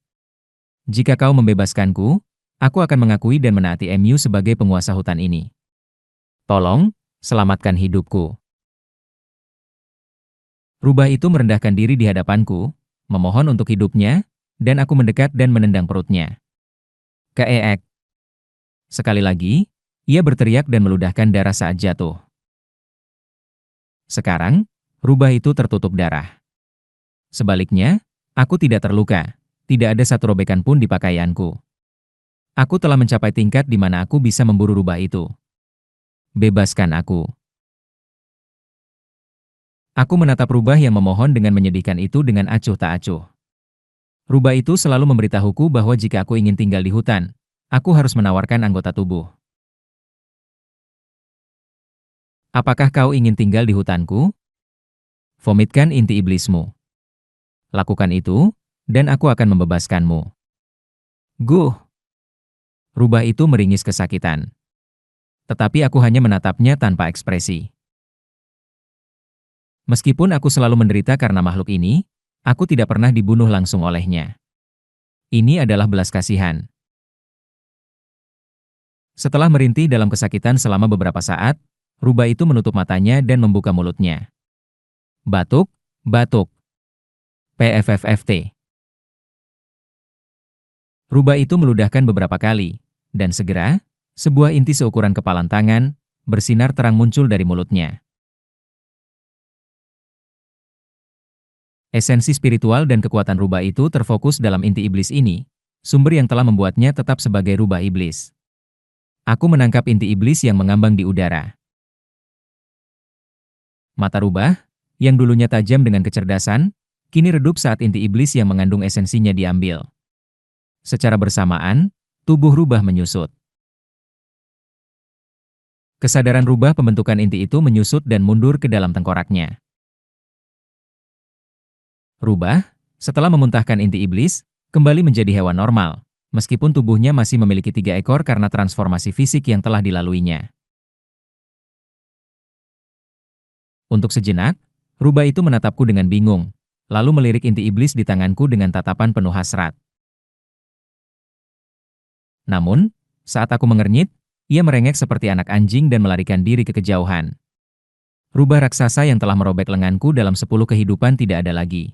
Jika kau membebaskanku, aku akan mengakui dan menaati MU sebagai penguasa hutan ini. Tolong, selamatkan hidupku. Rubah itu merendahkan diri di hadapanku, memohon untuk hidupnya, dan aku mendekat dan menendang perutnya. Keek. Sekali lagi, ia berteriak dan meludahkan darah saat jatuh. Sekarang, rubah itu tertutup darah. Sebaliknya, aku tidak terluka, tidak ada satu robekan pun di pakaianku. Aku telah mencapai tingkat di mana aku bisa memburu rubah itu. Bebaskan aku. Aku menatap rubah yang memohon dengan menyedihkan itu dengan acuh tak acuh. Rubah itu selalu memberitahuku bahwa jika aku ingin tinggal di hutan, aku harus menawarkan anggota tubuh. Apakah kau ingin tinggal di hutanku? Vomitkan inti iblismu. Lakukan itu, dan aku akan membebaskanmu. Guh! Rubah itu meringis kesakitan. Tetapi aku hanya menatapnya tanpa ekspresi. Meskipun aku selalu menderita karena makhluk ini, aku tidak pernah dibunuh langsung olehnya. Ini adalah belas kasihan. Setelah merintih dalam kesakitan selama beberapa saat, rubah itu menutup matanya dan membuka mulutnya. Batuk, batuk. PFFFT. Rubah itu meludahkan beberapa kali, dan segera, sebuah inti seukuran kepalan tangan bersinar terang muncul dari mulutnya. Esensi spiritual dan kekuatan rubah itu terfokus dalam inti iblis ini, sumber yang telah membuatnya tetap sebagai rubah iblis. Aku menangkap inti iblis yang mengambang di udara. Mata rubah, yang dulunya tajam dengan kecerdasan, kini redup saat inti iblis yang mengandung esensinya diambil. Secara bersamaan, tubuh rubah menyusut. Kesadaran rubah pembentukan inti itu menyusut dan mundur ke dalam tengkoraknya. Rubah, setelah memuntahkan inti iblis, kembali menjadi hewan normal, meskipun tubuhnya masih memiliki 3 ekor karena transformasi fisik yang telah dilaluinya. Untuk sejenak, rubah itu menatapku dengan bingung, lalu melirik inti iblis di tanganku dengan tatapan penuh hasrat. Namun, saat aku mengernyit, ia merengek seperti anak anjing dan melarikan diri ke kejauhan. Rubah raksasa yang telah merobek lenganku dalam 10 kehidupan tidak ada lagi.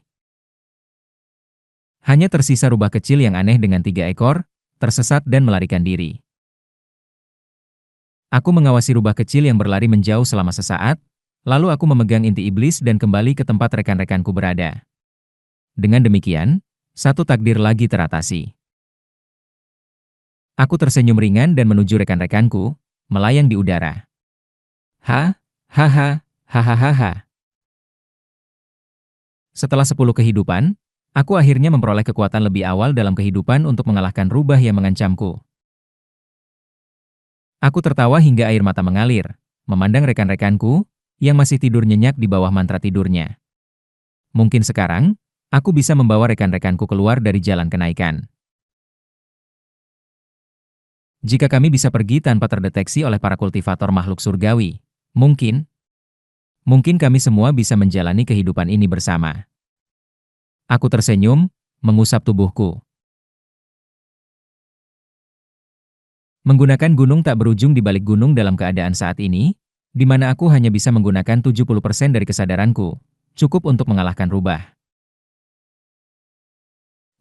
Hanya tersisa rubah kecil yang aneh dengan 3 ekor, tersesat dan melarikan diri. Aku mengawasi rubah kecil yang berlari menjauh selama sesaat, lalu aku memegang inti iblis dan kembali ke tempat rekan-rekanku berada. Dengan demikian, satu takdir lagi teratasi. Aku tersenyum ringan dan menuju rekan-rekanku, melayang di udara. Ha, ha ha, ha ha ha ha. Setelah 10 kehidupan, aku akhirnya memperoleh kekuatan lebih awal dalam kehidupan untuk mengalahkan rubah yang mengancamku. Aku tertawa hingga air mata mengalir, memandang rekan-rekanku, yang masih tidur nyenyak di bawah mantra tidurnya. Mungkin sekarang, aku bisa membawa rekan-rekanku keluar dari jalan kenaikan. Jika kami bisa pergi tanpa terdeteksi oleh para kultivator makhluk surgawi, mungkin kami semua bisa menjalani kehidupan ini bersama. Aku tersenyum, mengusap tubuhku. Menggunakan gunung tak berujung di balik gunung dalam keadaan saat ini, di mana aku hanya bisa menggunakan 70% dari kesadaranku, cukup untuk mengalahkan rubah.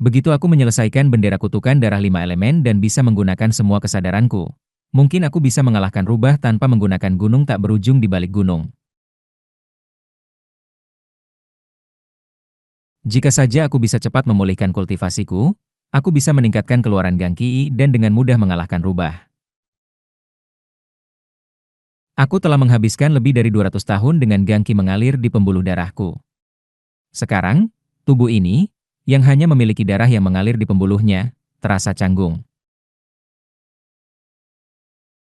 Begitu aku menyelesaikan bendera kutukan darah 5 elemen dan bisa menggunakan semua kesadaranku, mungkin aku bisa mengalahkan rubah tanpa menggunakan gunung tak berujung di balik gunung. Jika saja aku bisa cepat memulihkan kultivasiku, aku bisa meningkatkan keluaran Gang Ki dan dengan mudah mengalahkan rubah. Aku telah menghabiskan lebih dari 200 tahun dengan Gang Ki mengalir di pembuluh darahku. Sekarang, tubuh ini, yang hanya memiliki darah yang mengalir di pembuluhnya, terasa canggung.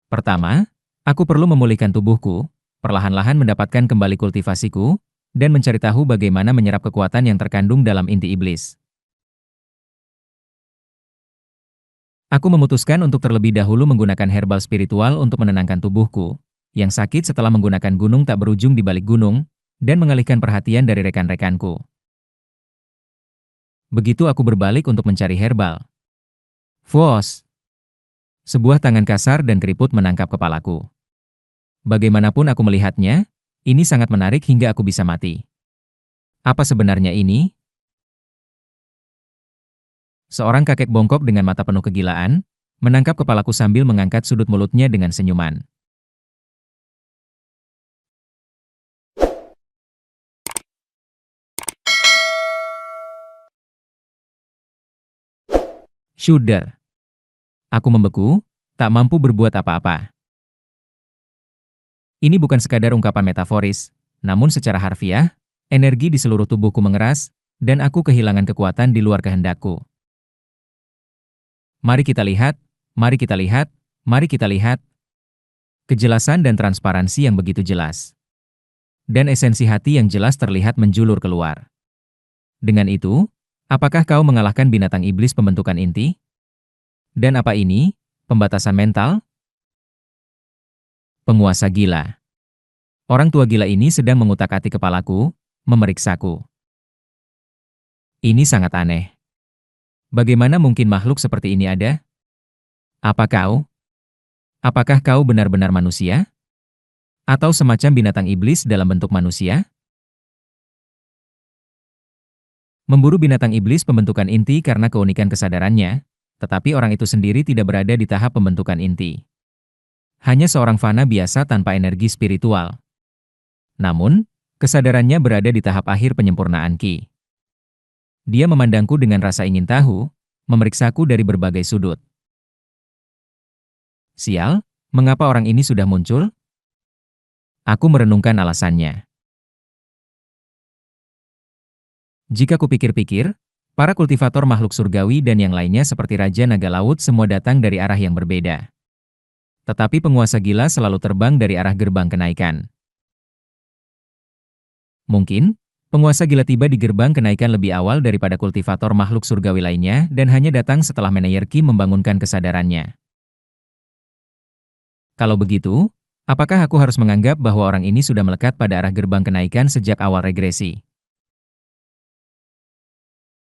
Pertama, aku perlu memulihkan tubuhku, perlahan-lahan mendapatkan kembali kultivasiku, dan mencari tahu bagaimana menyerap kekuatan yang terkandung dalam inti iblis. Aku memutuskan untuk terlebih dahulu menggunakan herbal spiritual untuk menenangkan tubuhku, yang sakit setelah menggunakan gunung tak berujung di balik gunung, dan mengalihkan perhatian dari rekan-rekanku. Begitu aku berbalik untuk mencari herbal. Fos! Sebuah tangan kasar dan keriput menangkap kepalaku. Bagaimanapun aku melihatnya, ini sangat menarik hingga aku bisa mati. Apa sebenarnya ini? Seorang kakek bongkok dengan mata penuh kegilaan, menangkap kepalaku sambil mengangkat sudut mulutnya dengan senyuman. Shudder. Aku membeku, tak mampu berbuat apa-apa. Ini bukan sekadar ungkapan metaforis, namun secara harfiah, energi di seluruh tubuhku mengeras, dan aku kehilangan kekuatan di luar kehendakku. Mari kita lihat, mari kita lihat, mari kita lihat. Kejelasan dan transparansi yang begitu jelas. Dan esensi hati yang jelas terlihat menjulur keluar. Dengan itu, apakah kau mengalahkan binatang iblis pembentukan inti? Dan apa ini? Pembatasan mental? Penguasa gila. Orang tua gila ini sedang mengutak-atik kepalaku, memeriksaku. Ini sangat aneh. Bagaimana mungkin makhluk seperti ini ada? Apa kau? Apakah kau benar-benar manusia? Atau semacam binatang iblis dalam bentuk manusia? Memburu binatang iblis pembentukan inti karena keunikan kesadarannya, tetapi orang itu sendiri tidak berada di tahap pembentukan inti. Hanya seorang fana biasa tanpa energi spiritual. Namun, kesadarannya berada di tahap akhir penyempurnaan Ki. Dia memandangku dengan rasa ingin tahu, memeriksaku dari berbagai sudut. Sial, mengapa orang ini sudah muncul? Aku merenungkan alasannya. Jika kupikir-pikir, para kultivator makhluk surgawi dan yang lainnya seperti Raja Naga Laut semua datang dari arah yang berbeda. Tetapi penguasa gila selalu terbang dari arah gerbang kenaikan. Mungkin, penguasa gila tiba di gerbang kenaikan lebih awal daripada kultivator makhluk surgawi lainnya dan hanya datang setelah Manayer Ki membangunkan kesadarannya. Kalau begitu, apakah aku harus menganggap bahwa orang ini sudah melekat pada arah gerbang kenaikan sejak awal regresi?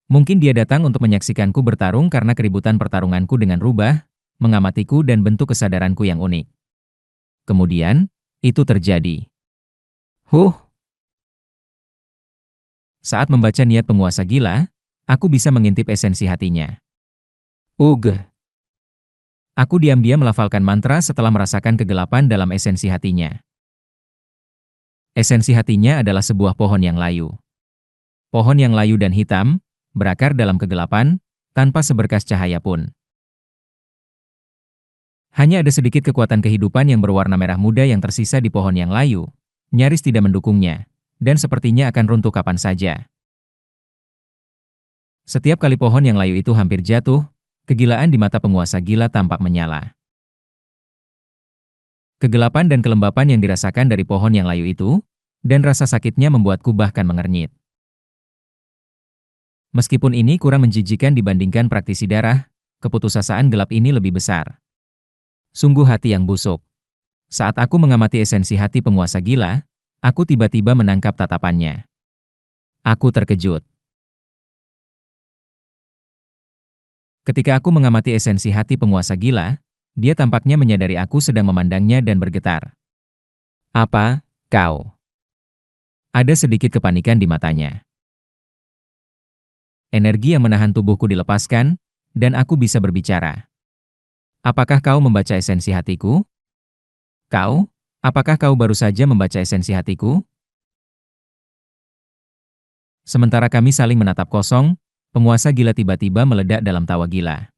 Mungkin dia datang untuk menyaksikanku bertarung karena keributan pertarunganku dengan rubah, mengamatiku dan bentuk kesadaranku yang unik. Kemudian, itu terjadi. Saat membaca niat penguasa gila, aku bisa mengintip esensi hatinya. Aku diam-diam melafalkan mantra setelah merasakan kegelapan dalam esensi hatinya. Esensi hatinya adalah sebuah pohon yang layu. Pohon yang layu dan hitam, berakar dalam kegelapan, tanpa seberkas cahaya pun. Hanya ada sedikit kekuatan kehidupan yang berwarna merah muda yang tersisa di pohon yang layu, nyaris tidak mendukungnya, dan sepertinya akan runtuh kapan saja. Setiap kali pohon yang layu itu hampir jatuh, kegilaan di mata penguasa gila tampak menyala. Kegelapan dan kelembapan yang dirasakan dari pohon yang layu itu, dan rasa sakitnya membuatku bahkan mengernyit. Meskipun ini kurang menjijikan dibandingkan praktisi darah, keputusasaan gelap ini lebih besar. Sungguh hati yang busuk. Saat aku mengamati esensi hati penguasa gila, aku tiba-tiba menangkap tatapannya. Aku terkejut. Ketika aku mengamati esensi hati penguasa gila, dia tampaknya menyadari aku sedang memandangnya dan bergetar. Apa, kau? Ada sedikit kepanikan di matanya. Energi yang menahan tubuhku dilepaskan, dan aku bisa berbicara. Apakah kau membaca esensi hatiku? Kau? Apakah kau baru saja membaca esensi hatiku? Sementara kami saling menatap kosong, penguasa gila tiba-tiba meledak dalam tawa gila.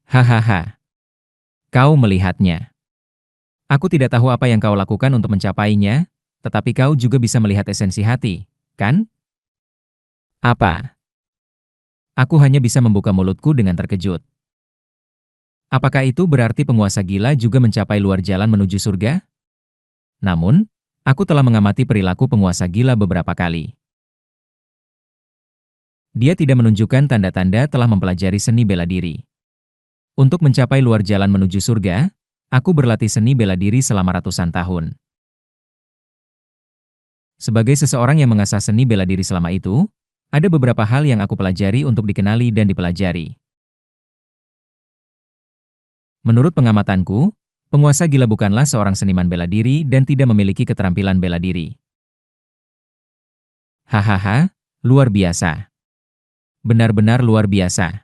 Hahaha. Kau melihatnya. Aku tidak tahu apa yang kau lakukan untuk mencapainya, tetapi kau juga bisa melihat esensi hati, kan? Apa? Aku hanya bisa membuka mulutku dengan terkejut. Apakah itu berarti penguasa gila juga mencapai luar jalan menuju surga? Namun, aku telah mengamati perilaku penguasa gila beberapa kali. Dia tidak menunjukkan tanda-tanda telah mempelajari seni bela diri. Untuk mencapai luar jalan menuju surga, aku berlatih seni bela diri selama ratusan tahun. Sebagai seseorang yang mengasah seni bela diri selama itu, ada beberapa hal yang aku pelajari untuk dikenali dan dipelajari. Menurut pengamatanku, penguasa gila bukanlah seorang seniman bela diri dan tidak memiliki keterampilan bela diri. Hahaha, luar biasa. Benar-benar luar biasa.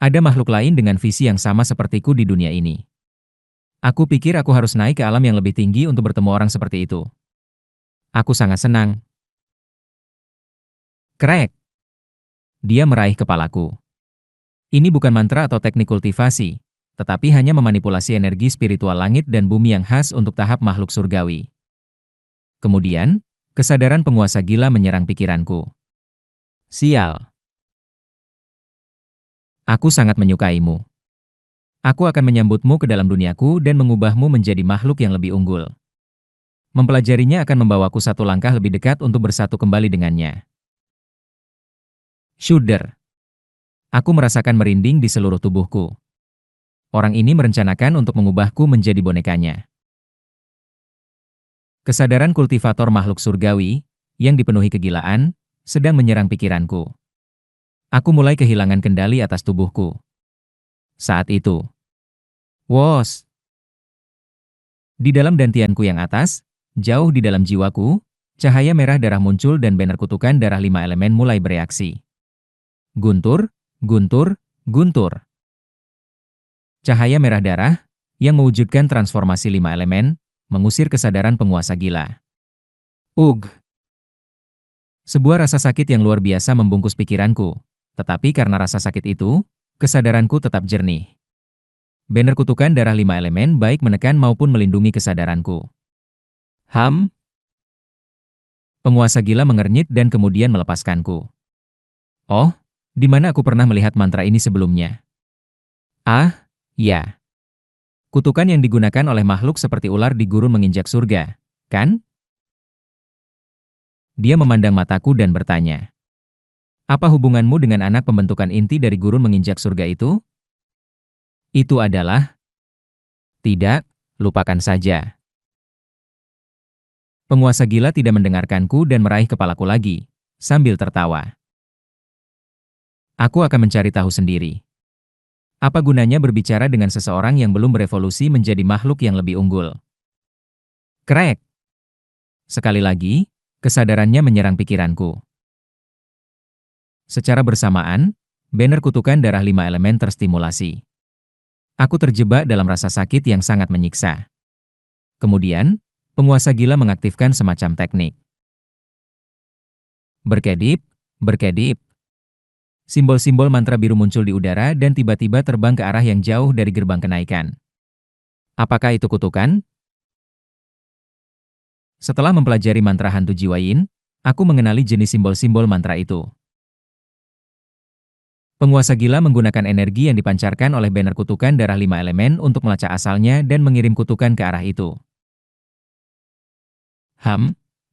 Ada makhluk lain dengan visi yang sama sepertiku di dunia ini. Aku pikir aku harus naik ke alam yang lebih tinggi untuk bertemu orang seperti itu. Aku sangat senang. Krek. Dia meraih kepalaku. Ini bukan mantra atau teknik kultivasi, tetapi hanya memanipulasi energi spiritual langit dan bumi yang khas untuk tahap makhluk surgawi. Kemudian, kesadaran penguasa gila menyerang pikiranku. Sial. Aku sangat menyukaimu. Aku akan menyambutmu ke dalam duniaku dan mengubahmu menjadi makhluk yang lebih unggul. Mempelajarinya akan membawaku satu langkah lebih dekat untuk bersatu kembali dengannya. Shudder. Aku merasakan merinding di seluruh tubuhku. Orang ini merencanakan untuk mengubahku menjadi bonekanya. Kesadaran kultivator makhluk surgawi, yang dipenuhi kegilaan, sedang menyerang pikiranku. Aku mulai kehilangan kendali atas tubuhku. Saat itu, wos! Di dalam dantianku yang atas, jauh di dalam jiwaku, cahaya merah darah muncul dan banner kutukan darah 5 elemen mulai bereaksi. Guntur, guntur, guntur. Cahaya merah darah, yang mewujudkan transformasi 5 elemen, mengusir kesadaran penguasa gila. Ugh! Sebuah rasa sakit yang luar biasa membungkus pikiranku, tetapi karena rasa sakit itu, kesadaranku tetap jernih. Banner kutukan darah 5 elemen baik menekan maupun melindungi kesadaranku. Penguasa gila mengernyit dan kemudian melepaskanku. Oh, di mana aku pernah melihat mantra ini sebelumnya? Ah, ya. Kutukan yang digunakan oleh makhluk seperti ular di gurun menginjak surga, kan? Dia memandang mataku dan bertanya. Apa hubunganmu dengan anak pembentukan inti dari gurun menginjak surga itu? Itu adalah... Tidak, lupakan saja. Penguasa gila tidak mendengarkanku dan meraih kepalaku lagi, sambil tertawa. Aku akan mencari tahu sendiri. Apa gunanya berbicara dengan seseorang yang belum berevolusi menjadi makhluk yang lebih unggul? Krek! Sekali lagi, kesadarannya menyerang pikiranku. Secara bersamaan, banner kutukan darah 5 elemen terstimulasi. Aku terjebak dalam rasa sakit yang sangat menyiksa. Kemudian, penguasa gila mengaktifkan semacam teknik. Berkedip, berkedip. Simbol-simbol mantra biru muncul di udara dan tiba-tiba terbang ke arah yang jauh dari gerbang kenaikan. Apakah itu kutukan? Setelah mempelajari mantra hantu jiwa yin, aku mengenali jenis simbol-simbol mantra itu. Penguasa gila menggunakan energi yang dipancarkan oleh banner kutukan darah 5 elemen untuk melacak asalnya dan mengirim kutukan ke arah itu.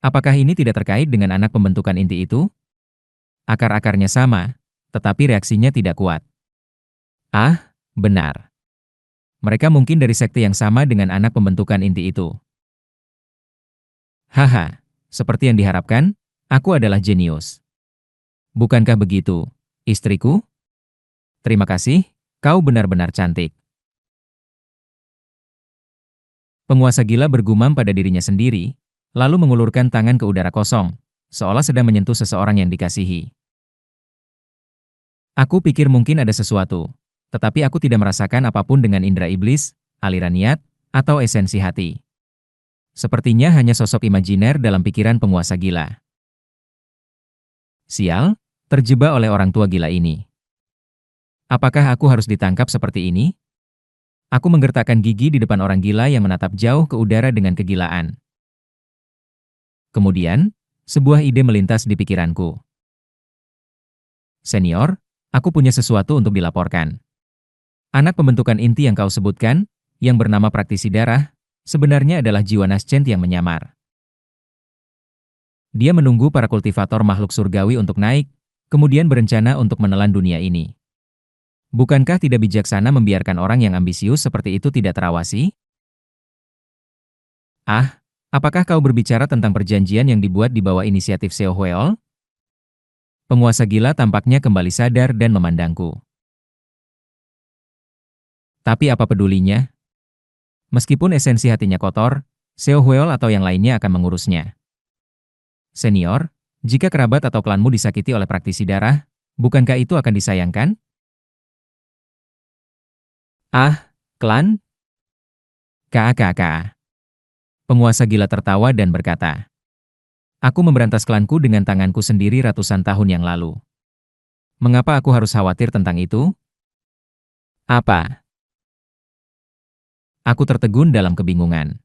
Apakah ini tidak terkait dengan anak pembentukan inti itu? Akar-akarnya sama, tetapi reaksinya tidak kuat. Ah, benar. Mereka mungkin dari sekte yang sama dengan anak pembentukan inti itu. Haha, seperti yang diharapkan, aku adalah jenius. Bukankah begitu, istriku? Terima kasih, kau benar-benar cantik. Penguasa gila bergumam pada dirinya sendiri, lalu mengulurkan tangan ke udara kosong, seolah sedang menyentuh seseorang yang dikasihi. Aku pikir mungkin ada sesuatu, tetapi aku tidak merasakan apapun dengan indera iblis, aliran niat, atau esensi hati. Sepertinya hanya sosok imajiner dalam pikiran penguasa gila. Sial, terjebak oleh orang tua gila ini. Apakah aku harus ditangkap seperti ini? Aku menggertakkan gigi di depan orang gila yang menatap jauh ke udara dengan kegilaan. Kemudian, sebuah ide melintas di pikiranku. Senior, aku punya sesuatu untuk dilaporkan. Anak pembentukan inti yang kau sebutkan, yang bernama praktisi darah, sebenarnya adalah jiwa Naschent yang menyamar. Dia menunggu para kultivator makhluk surgawi untuk naik, kemudian berencana untuk menelan dunia ini. Bukankah tidak bijaksana membiarkan orang yang ambisius seperti itu tidak terawasi? Ah, apakah kau berbicara tentang perjanjian yang dibuat di bawah inisiatif Seo Hweol? Penguasa gila tampaknya kembali sadar dan memandangku. Tapi apa pedulinya? Meskipun esensi hatinya kotor, Seo Hweol atau yang lainnya akan mengurusnya. Senior, jika kerabat atau klanmu disakiti oleh praktisi darah, bukankah itu akan disayangkan? Ah, klan? KAKA. Penguasa gila tertawa dan berkata, aku memberantas klanku dengan tanganku sendiri ratusan tahun yang lalu. Mengapa aku harus khawatir tentang itu? Apa? Aku tertegun dalam kebingungan.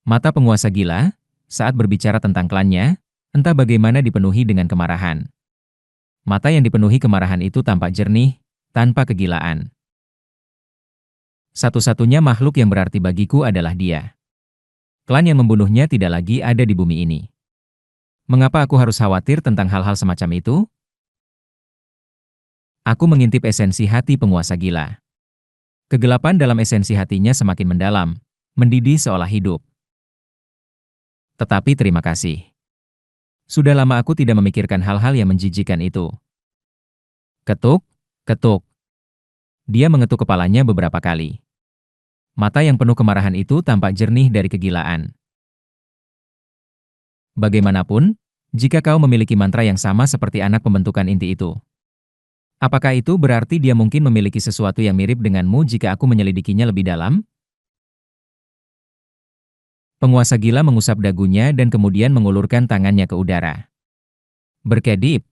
Mata penguasa gila, saat berbicara tentang klannya, entah bagaimana dipenuhi dengan kemarahan. Mata yang dipenuhi kemarahan itu tampak jernih, tanpa kegilaan. Satu-satunya makhluk yang berarti bagiku adalah dia. Klan yang membunuhnya tidak lagi ada di bumi ini. Mengapa aku harus khawatir tentang hal-hal semacam itu? Aku mengintip esensi hati penguasa gila. Kegelapan dalam esensi hatinya semakin mendalam, mendidih seolah hidup. Tetapi terima kasih. Sudah lama aku tidak memikirkan hal-hal yang menjijikan itu. Ketuk, ketuk. Dia mengetuk kepalanya beberapa kali. Mata yang penuh kemarahan itu tampak jernih dari kegilaan. Bagaimanapun, jika kau memiliki mantra yang sama seperti anak pembentukan inti itu, apakah itu berarti dia mungkin memiliki sesuatu yang mirip denganmu jika aku menyelidikinya lebih dalam? Penguasa gila mengusap dagunya dan kemudian mengulurkan tangannya ke udara. Berkedip.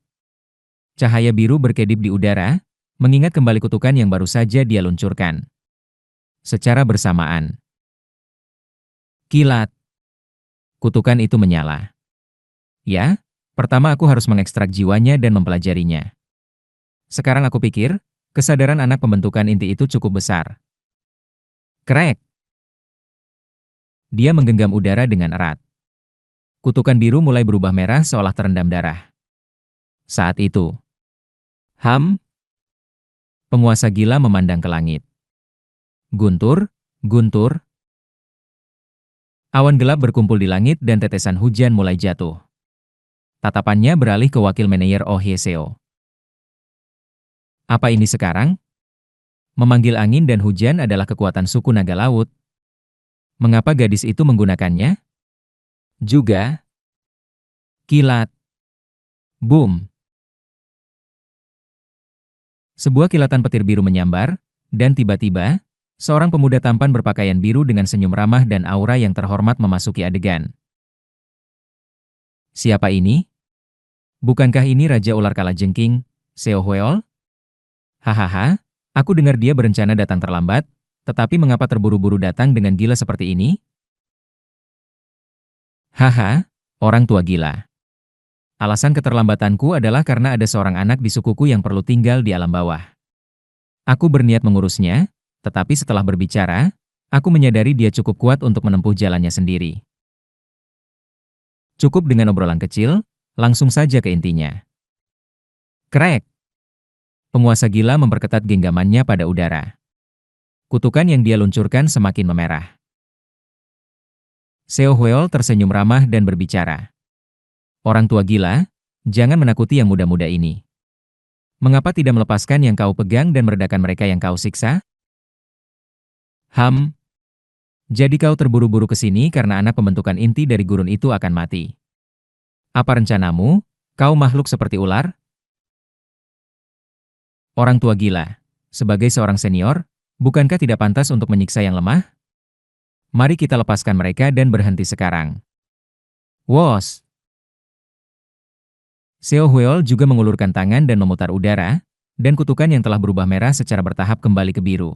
Cahaya biru berkedip di udara, mengingat kembali kutukan yang baru saja dia luncurkan. Secara bersamaan. Kilat. Kutukan itu menyala. Ya, pertama aku harus mengekstrak jiwanya dan mempelajarinya. Sekarang aku pikir, kesadaran anak pembentukan inti itu cukup besar. Krek. Dia menggenggam udara dengan erat. Kutukan biru mulai berubah merah seolah terendam darah. Saat itu, penguasa gila memandang ke langit. Guntur, guntur. Awan gelap berkumpul di langit dan tetesan hujan mulai jatuh. Tatapannya beralih ke wakil manajer Oh Ye-seo. Apa ini sekarang? Memanggil angin dan hujan adalah kekuatan suku naga laut. Mengapa gadis itu menggunakannya? Juga, kilat. Boom. Sebuah kilatan petir biru menyambar, dan tiba-tiba, seorang pemuda tampan berpakaian biru dengan senyum ramah dan aura yang terhormat memasuki adegan. Siapa ini? Bukankah ini Raja Ular Kalajengking, Seo Hweol? Hahaha, aku dengar dia berencana datang terlambat, tetapi mengapa terburu-buru datang dengan gila seperti ini? Haha, orang tua gila. Alasan keterlambatanku adalah karena ada seorang anak di sukuku yang perlu tinggal di alam bawah. Aku berniat mengurusnya, tetapi setelah berbicara, aku menyadari dia cukup kuat untuk menempuh jalannya sendiri. Cukup dengan obrolan kecil, langsung saja ke intinya. Krek! Penguasa gila memperketat genggamannya pada udara. Kutukan yang dia luncurkan semakin memerah. Seo Hweol tersenyum ramah dan berbicara. Orang tua gila, jangan menakuti yang muda-muda ini. Mengapa tidak melepaskan yang kau pegang dan meredakan mereka yang kau siksa? Jadi kau terburu-buru ke sini karena anak pembentukan inti dari gurun itu akan mati. Apa rencanamu, kau makhluk seperti ular? Orang tua gila, sebagai seorang senior, bukankah tidak pantas untuk menyiksa yang lemah? Mari kita lepaskan mereka dan berhenti sekarang. Wos! Seo Hweol juga mengulurkan tangan dan memutar udara, dan kutukan yang telah berubah merah secara bertahap kembali ke biru.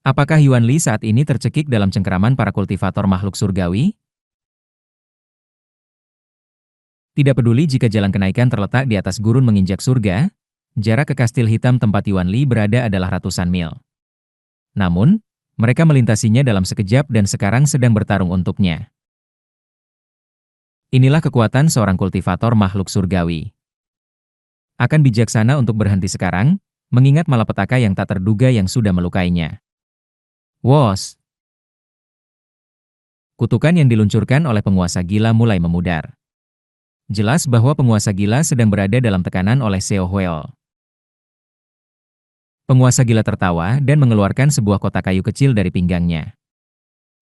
Apakah Yuan Li saat ini tercekik dalam cengkeraman para kultivator makhluk surgawi? Tidak peduli jika jalan kenaikan terletak di atas gurun menginjak surga, jarak ke kastil hitam tempat Yuan Li berada adalah ratusan mil. Namun, mereka melintasinya dalam sekejap dan sekarang sedang bertarung untuknya. Inilah kekuatan seorang kultivator makhluk surgawi. Akan bijaksana untuk berhenti sekarang, mengingat malapetaka yang tak terduga yang sudah melukainya. Wos! Kutukan yang diluncurkan oleh penguasa gila mulai memudar. Jelas bahwa penguasa gila sedang berada dalam tekanan oleh Seo Hweol. Penguasa gila tertawa dan mengeluarkan sebuah kotak kayu kecil dari pinggangnya.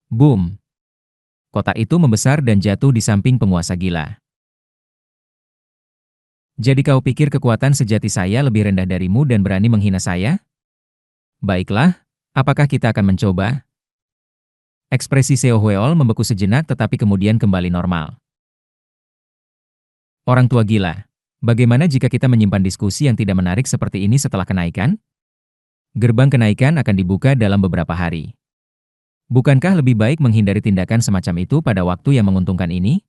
Boom! Kotak itu membesar dan jatuh di samping penguasa gila. Jadi kau pikir kekuatan sejati saya lebih rendah darimu dan berani menghina saya? Baiklah, apakah kita akan mencoba? Ekspresi Seo Hweol membeku sejenak tetapi kemudian kembali normal. Orang tua gila, bagaimana jika kita menyimpan diskusi yang tidak menarik seperti ini setelah kenaikan? Gerbang kenaikan akan dibuka dalam beberapa hari. Bukankah lebih baik menghindari tindakan semacam itu pada waktu yang menguntungkan ini?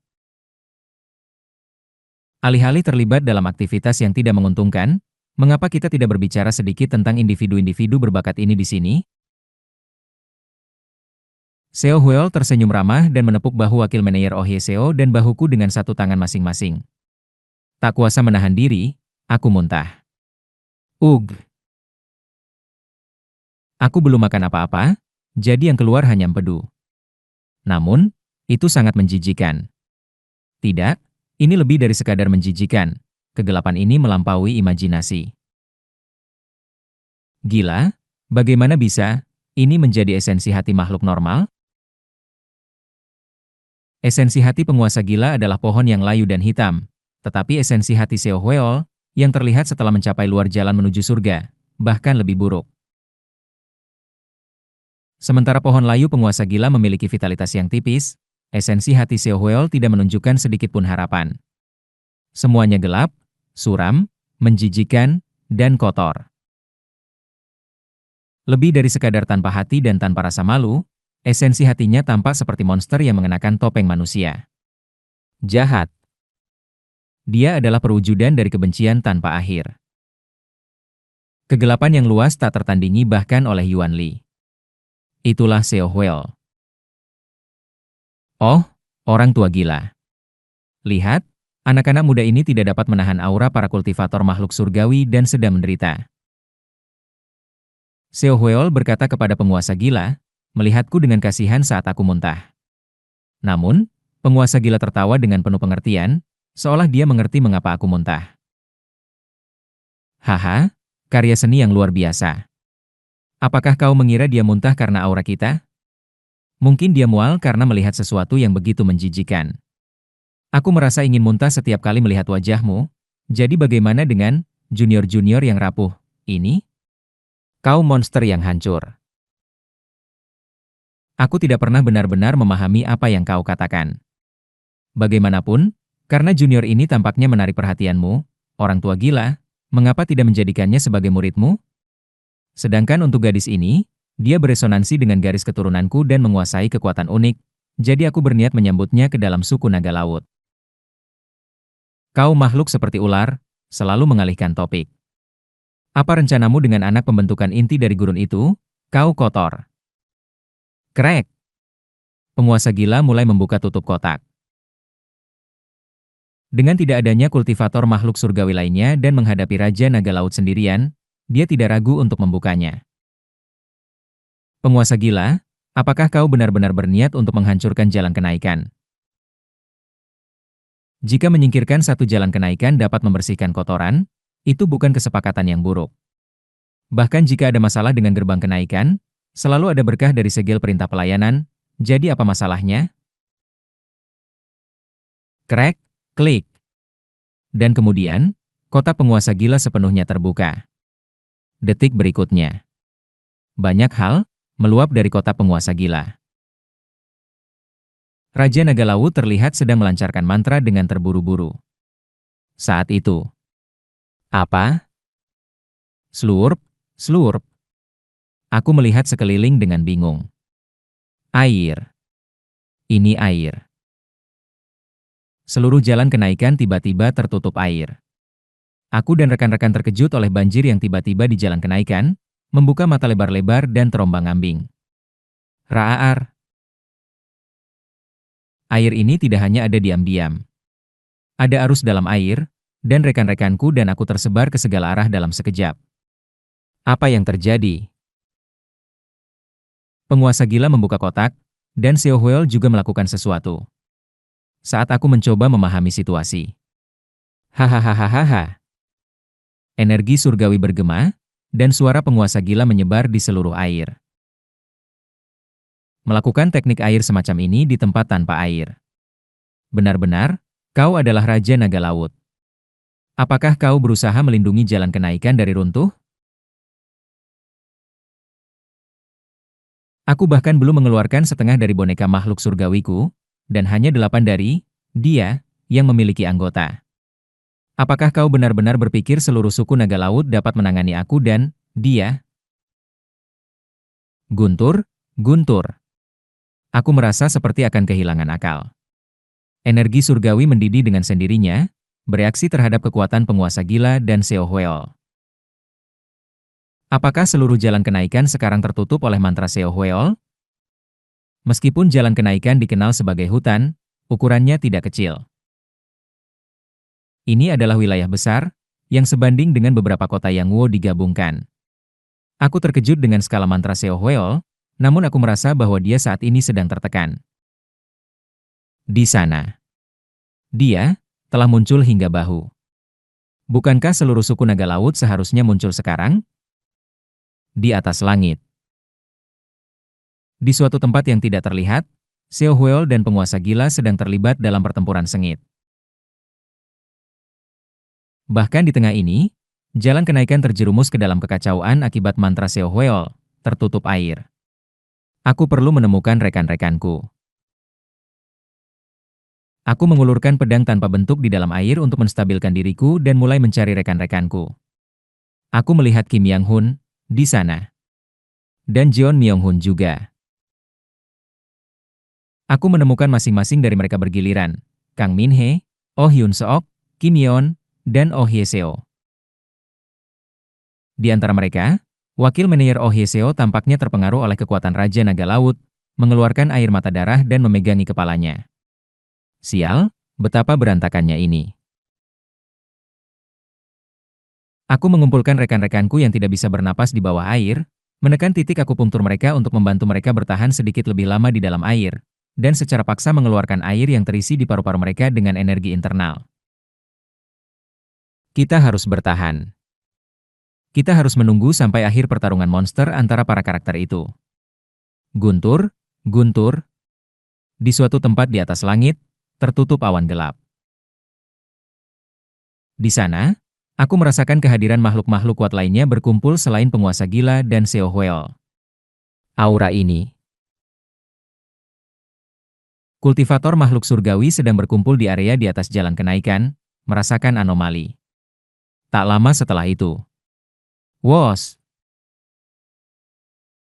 Alih-alih terlibat dalam aktivitas yang tidak menguntungkan, mengapa kita tidak berbicara sedikit tentang individu-individu berbakat ini di sini? Seo Hweol tersenyum ramah dan menepuk bahu wakil manajer Oh Ye-seo dan bahuku dengan satu tangan masing-masing. Tak kuasa menahan diri, aku muntah. Ugh! Aku belum makan apa-apa, jadi yang keluar hanya empedu. Namun, itu sangat menjijikan. Tidak, ini lebih dari sekadar menjijikan. Kegelapan ini melampaui imajinasi. Gila, bagaimana bisa ini menjadi esensi hati makhluk normal? Esensi hati penguasa gila adalah pohon yang layu dan hitam, tetapi esensi hati Seo Hweol, yang terlihat setelah mencapai luar jalan menuju surga, bahkan lebih buruk. Sementara pohon layu penguasa gila memiliki vitalitas yang tipis, esensi hati Xiao Hueol tidak menunjukkan sedikit pun harapan. Semuanya gelap, suram, menjijikan, dan kotor. Lebih dari sekadar tanpa hati dan tanpa rasa malu, esensi hatinya tampak seperti monster yang mengenakan topeng manusia. Jahat. Dia adalah perwujudan dari kebencian tanpa akhir. Kegelapan yang luas tak tertandingi bahkan oleh Yuan Li. Itulah Xiao Hueol. Oh, orang tua gila. Lihat, anak-anak muda ini tidak dapat menahan aura para kultivator makhluk surgawi dan sedang menderita. Xiao Hueol berkata kepada penguasa gila, melihatku dengan kasihan saat aku muntah. Namun, penguasa gila tertawa dengan penuh pengertian, seolah dia mengerti mengapa aku muntah. Haha, karya seni yang luar biasa. Apakah kau mengira dia muntah karena aura kita? Mungkin dia mual karena melihat sesuatu yang begitu menjijikan. Aku merasa ingin muntah setiap kali melihat wajahmu, jadi bagaimana dengan junior-junior yang rapuh ini? Kau monster yang hancur. Aku tidak pernah benar-benar memahami apa yang kau katakan. Bagaimanapun, karena junior ini tampaknya menarik perhatianmu, orang tua gila, mengapa tidak menjadikannya sebagai muridmu? Sedangkan untuk gadis ini, dia beresonansi dengan garis keturunanku dan menguasai kekuatan unik, jadi aku berniat menyambutnya ke dalam suku naga laut. Kau makhluk seperti ular, selalu mengalihkan topik. Apa rencanamu dengan anak pembentukan inti dari gurun itu? Kau kotor. Krek. Penguasa gila mulai membuka tutup kotak. Dengan tidak adanya kultivator makhluk surgawi lainnya dan menghadapi Raja Naga Laut sendirian, dia tidak ragu untuk membukanya. Penguasa gila, apakah kau benar-benar berniat untuk menghancurkan jalan kenaikan? Jika menyingkirkan satu jalan kenaikan dapat membersihkan kotoran, itu bukan kesepakatan yang buruk. Bahkan jika ada masalah dengan gerbang kenaikan, selalu ada berkah dari segel perintah pelayanan, jadi apa masalahnya? Krek, klik. Dan kemudian, kotak penguasa gila sepenuhnya terbuka. Detik berikutnya. Banyak hal meluap dari kotak penguasa gila. Raja Naga Laut terlihat sedang melancarkan mantra dengan terburu-buru. Saat itu. Apa? Slurp, slurp. Aku melihat sekeliling dengan bingung. Air. Ini air. Seluruh jalan kenaikan tiba-tiba tertutup air. Aku dan rekan-rekan terkejut oleh banjir yang tiba-tiba di jalan kenaikan, membuka mata lebar-lebar dan terombang-ambing. Raar. Air ini tidak hanya ada diam-diam. Ada arus dalam air, dan rekan-rekanku dan aku tersebar ke segala arah dalam sekejap. Apa yang terjadi? Penguasa gila membuka kotak, dan Xiao Hueol juga melakukan sesuatu. Saat aku mencoba memahami situasi. Hahaha. Energi surgawi bergema, dan suara penguasa gila menyebar di seluruh air. Melakukan teknik air semacam ini di tempat tanpa air. Benar-benar, kau adalah Raja Naga Laut. Apakah kau berusaha melindungi jalan kenaikan dari runtuh? Aku bahkan belum mengeluarkan setengah dari boneka makhluk surgawiku, dan hanya 8 dari dia yang memiliki anggota. Apakah kau benar-benar berpikir seluruh suku naga laut dapat menangani aku dan dia? Guntur, guntur. Aku merasa seperti akan kehilangan akal. Energi surgawi mendidih dengan sendirinya, bereaksi terhadap kekuatan penguasa gila dan Xiao Hueol. Apakah seluruh jalan kenaikan sekarang tertutup oleh mantra Xiao Hueol? Meskipun jalan kenaikan dikenal sebagai hutan, ukurannya tidak kecil. Ini adalah wilayah besar, yang sebanding dengan beberapa kota yang Wo digabungkan. Aku terkejut dengan skala mantra Xiao Hueol, namun aku merasa bahwa dia saat ini sedang tertekan. Di sana. Dia telah muncul hingga bahu. Bukankah seluruh suku naga laut seharusnya muncul sekarang? Di atas langit. Di suatu tempat yang tidak terlihat, Xiao Hueol dan penguasa gila sedang terlibat dalam pertempuran sengit. Bahkan di tengah ini, jalan kenaikan terjerumus ke dalam kekacauan akibat mantra Xiao Hueol, tertutup air. Aku perlu menemukan rekan-rekanku. Aku mengulurkan pedang tanpa bentuk di dalam air untuk menstabilkan diriku dan mulai mencari rekan-rekanku. Aku melihat Kim Yang-hun di sana. Dan Jeon Myung-hun juga. Aku menemukan masing-masing dari mereka bergiliran. Kang Min-hee, Oh Hyun-seok, Kim Yeon, dan Oh Hye-seo. Di antara mereka, wakil manajer Oh Hye-seo tampaknya terpengaruh oleh kekuatan Raja Naga Laut, mengeluarkan air mata darah dan memegangi kepalanya. Sial, betapa berantakannya ini. Aku mengumpulkan rekan-rekanku yang tidak bisa bernapas di bawah air, menekan titik akupunktur mereka untuk membantu mereka bertahan sedikit lebih lama di dalam air, dan secara paksa mengeluarkan air yang terisi di paru-paru mereka dengan energi internal. Kita harus bertahan. Kita harus menunggu sampai akhir pertarungan monster antara para karakter itu. Guntur, guntur, di suatu tempat di atas langit, tertutup awan gelap. Di sana, aku merasakan kehadiran makhluk-makhluk kuat lainnya berkumpul selain penguasa gila dan Seo Hwel. Aura ini. Kultivator makhluk surgawi sedang berkumpul di area di atas jalan kenaikan, merasakan anomali. Tak lama setelah itu. Wos!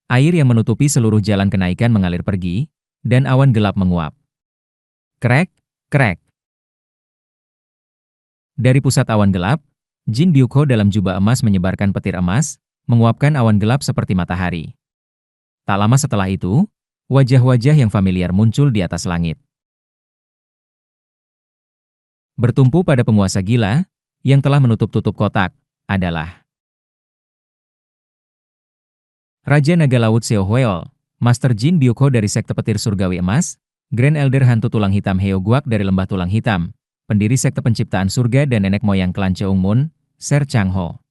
Air yang menutupi seluruh jalan kenaikan mengalir pergi, dan awan gelap menguap. Krek, krek. Dari pusat awan gelap, Jin Byukho dalam jubah emas menyebarkan petir emas, menguapkan awan gelap seperti matahari. Tak lama setelah itu, wajah-wajah yang familiar muncul di atas langit. Bertumpu pada penguasa gila, yang telah menutup-tutup kotak, adalah Raja Naga Laut Seo Hwel, Master Jin Byukho dari Sekte Petir Surgawi Emas, Grand Elder Hantu Tulang Hitam Heo Guak dari Lembah Tulang Hitam, pendiri Sekte Penciptaan Surga dan nenek moyang klan Cheung Mun, Ser Chang-ho.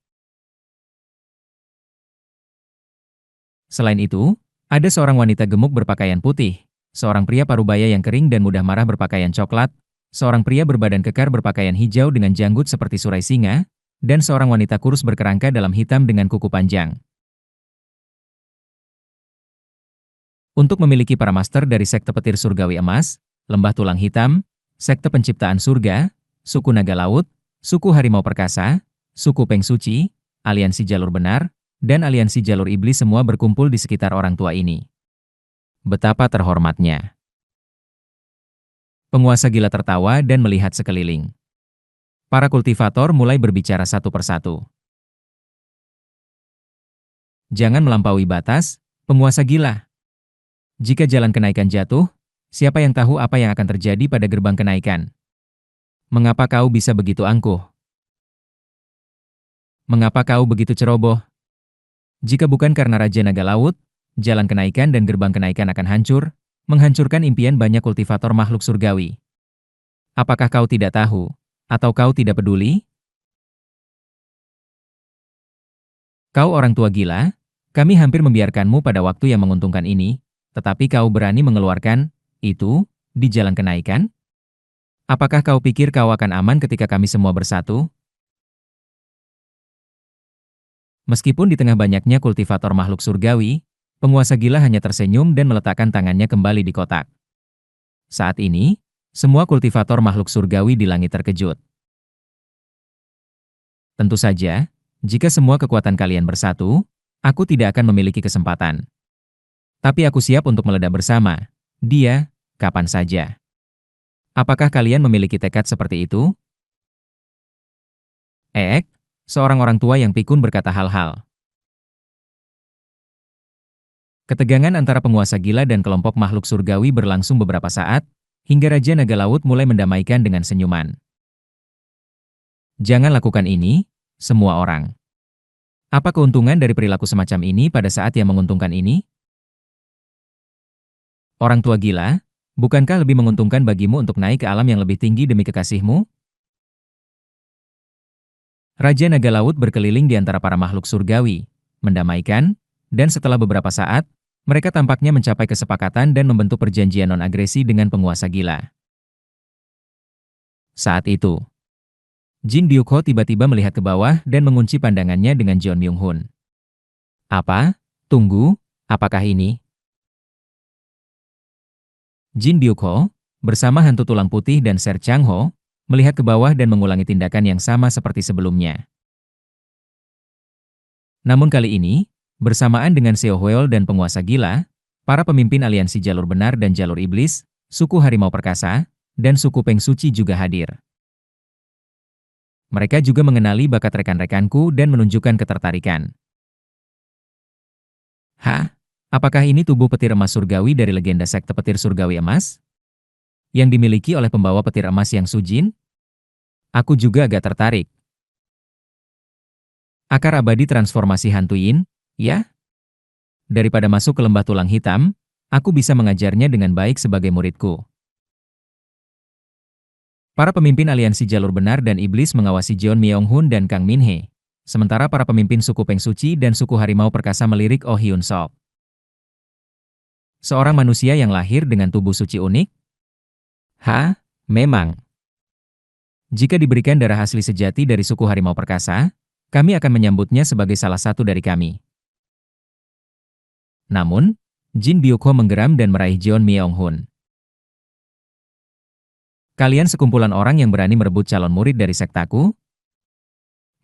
Selain itu, ada seorang wanita gemuk berpakaian putih, seorang pria parubaya yang kering dan mudah marah berpakaian coklat, seorang pria berbadan kekar berpakaian hijau dengan janggut seperti surai singa, dan seorang wanita kurus berkerangka dalam hitam dengan kuku panjang. Untuk memiliki para master dari Sekte Petir Surgawi Emas, Lembah Tulang Hitam, Sekte Penciptaan Surga, Suku Naga Laut, Suku Harimau Perkasa, Suku Peng Suci, Aliansi Jalur Benar, dan Aliansi Jalur Iblis semua berkumpul di sekitar orang tua ini. Betapa terhormatnya. Penguasa gila tertawa dan melihat sekeliling. Para kultivator mulai berbicara satu persatu. Jangan melampaui batas, penguasa gila. Jika jalan kenaikan jatuh, siapa yang tahu apa yang akan terjadi pada gerbang kenaikan? Mengapa kau bisa begitu angkuh? Mengapa kau begitu ceroboh? Jika bukan karena Raja Naga Laut, jalan kenaikan dan gerbang kenaikan akan hancur, menghancurkan impian banyak kultivator makhluk surgawi. Apakah kau tidak tahu? Atau kau tidak peduli? Kau orang tua gila, kami hampir membiarkanmu pada waktu yang menguntungkan ini, tetapi kau berani mengeluarkan itu di jalan kenaikan? Apakah kau pikir kau akan aman ketika kami semua bersatu? Meskipun di tengah banyaknya kultivator makhluk surgawi, penguasa gila hanya tersenyum dan meletakkan tangannya kembali di kotak. Saat ini, semua kultivator makhluk surgawi di langit terkejut. Tentu saja, jika semua kekuatan kalian bersatu, aku tidak akan memiliki kesempatan. Tapi aku siap untuk meledak bersama. Dia, kapan saja. Apakah kalian memiliki tekad seperti itu? Seorang orang tua yang pikun berkata hal-hal. Ketegangan antara penguasa gila dan kelompok makhluk surgawi berlangsung beberapa saat, hingga Raja Naga Laut mulai mendamaikan dengan senyuman. Jangan lakukan ini, semua orang. Apa keuntungan dari perilaku semacam ini pada saat yang menguntungkan ini? Orang tua gila, bukankah lebih menguntungkan bagimu untuk naik ke alam yang lebih tinggi demi kekasihmu? Raja Naga Laut berkeliling di antara para makhluk surgawi, mendamaikan, dan setelah beberapa saat, mereka tampaknya mencapai kesepakatan dan membentuk perjanjian non-agresi dengan penguasa gila. Saat itu, Jin Byukho tiba-tiba melihat ke bawah dan mengunci pandangannya dengan Jeon Myung-hun. Apa? Tunggu, apakah ini? Jin Byuk-ho, bersama hantu tulang putih dan Ser Chang-ho, melihat ke bawah dan mengulangi tindakan yang sama seperti sebelumnya. Namun kali ini, bersamaan dengan Seo Hweol dan penguasa gila, para pemimpin aliansi jalur benar dan jalur iblis, suku harimau perkasa, dan suku Peng Suci juga hadir. Mereka juga mengenali bakat rekan-rekanku dan menunjukkan ketertarikan. Hah? Apakah ini tubuh petir emas surgawi dari legenda sekte petir surgawi emas? Yang dimiliki oleh pembawa petir emas yang Sujin? Aku juga agak tertarik. Akar abadi transformasi hantu Yin, ya? Daripada masuk ke lembah tulang hitam, aku bisa mengajarnya dengan baik sebagai muridku. Para pemimpin aliansi jalur benar dan iblis mengawasi Jeon Myung-hun dan Kang Min-hye. Sementara para pemimpin suku Peng Suci dan suku harimau perkasa melirik Oh Hyun-sok. Seorang manusia yang lahir dengan tubuh suci unik? Memang. Jika diberikan darah asli sejati dari suku harimau perkasa, kami akan menyambutnya sebagai salah satu dari kami. Namun, Jin Byuk-ho menggeram dan meraih Jeon Myung-hun. Kalian sekumpulan orang yang berani merebut calon murid dari sektaku?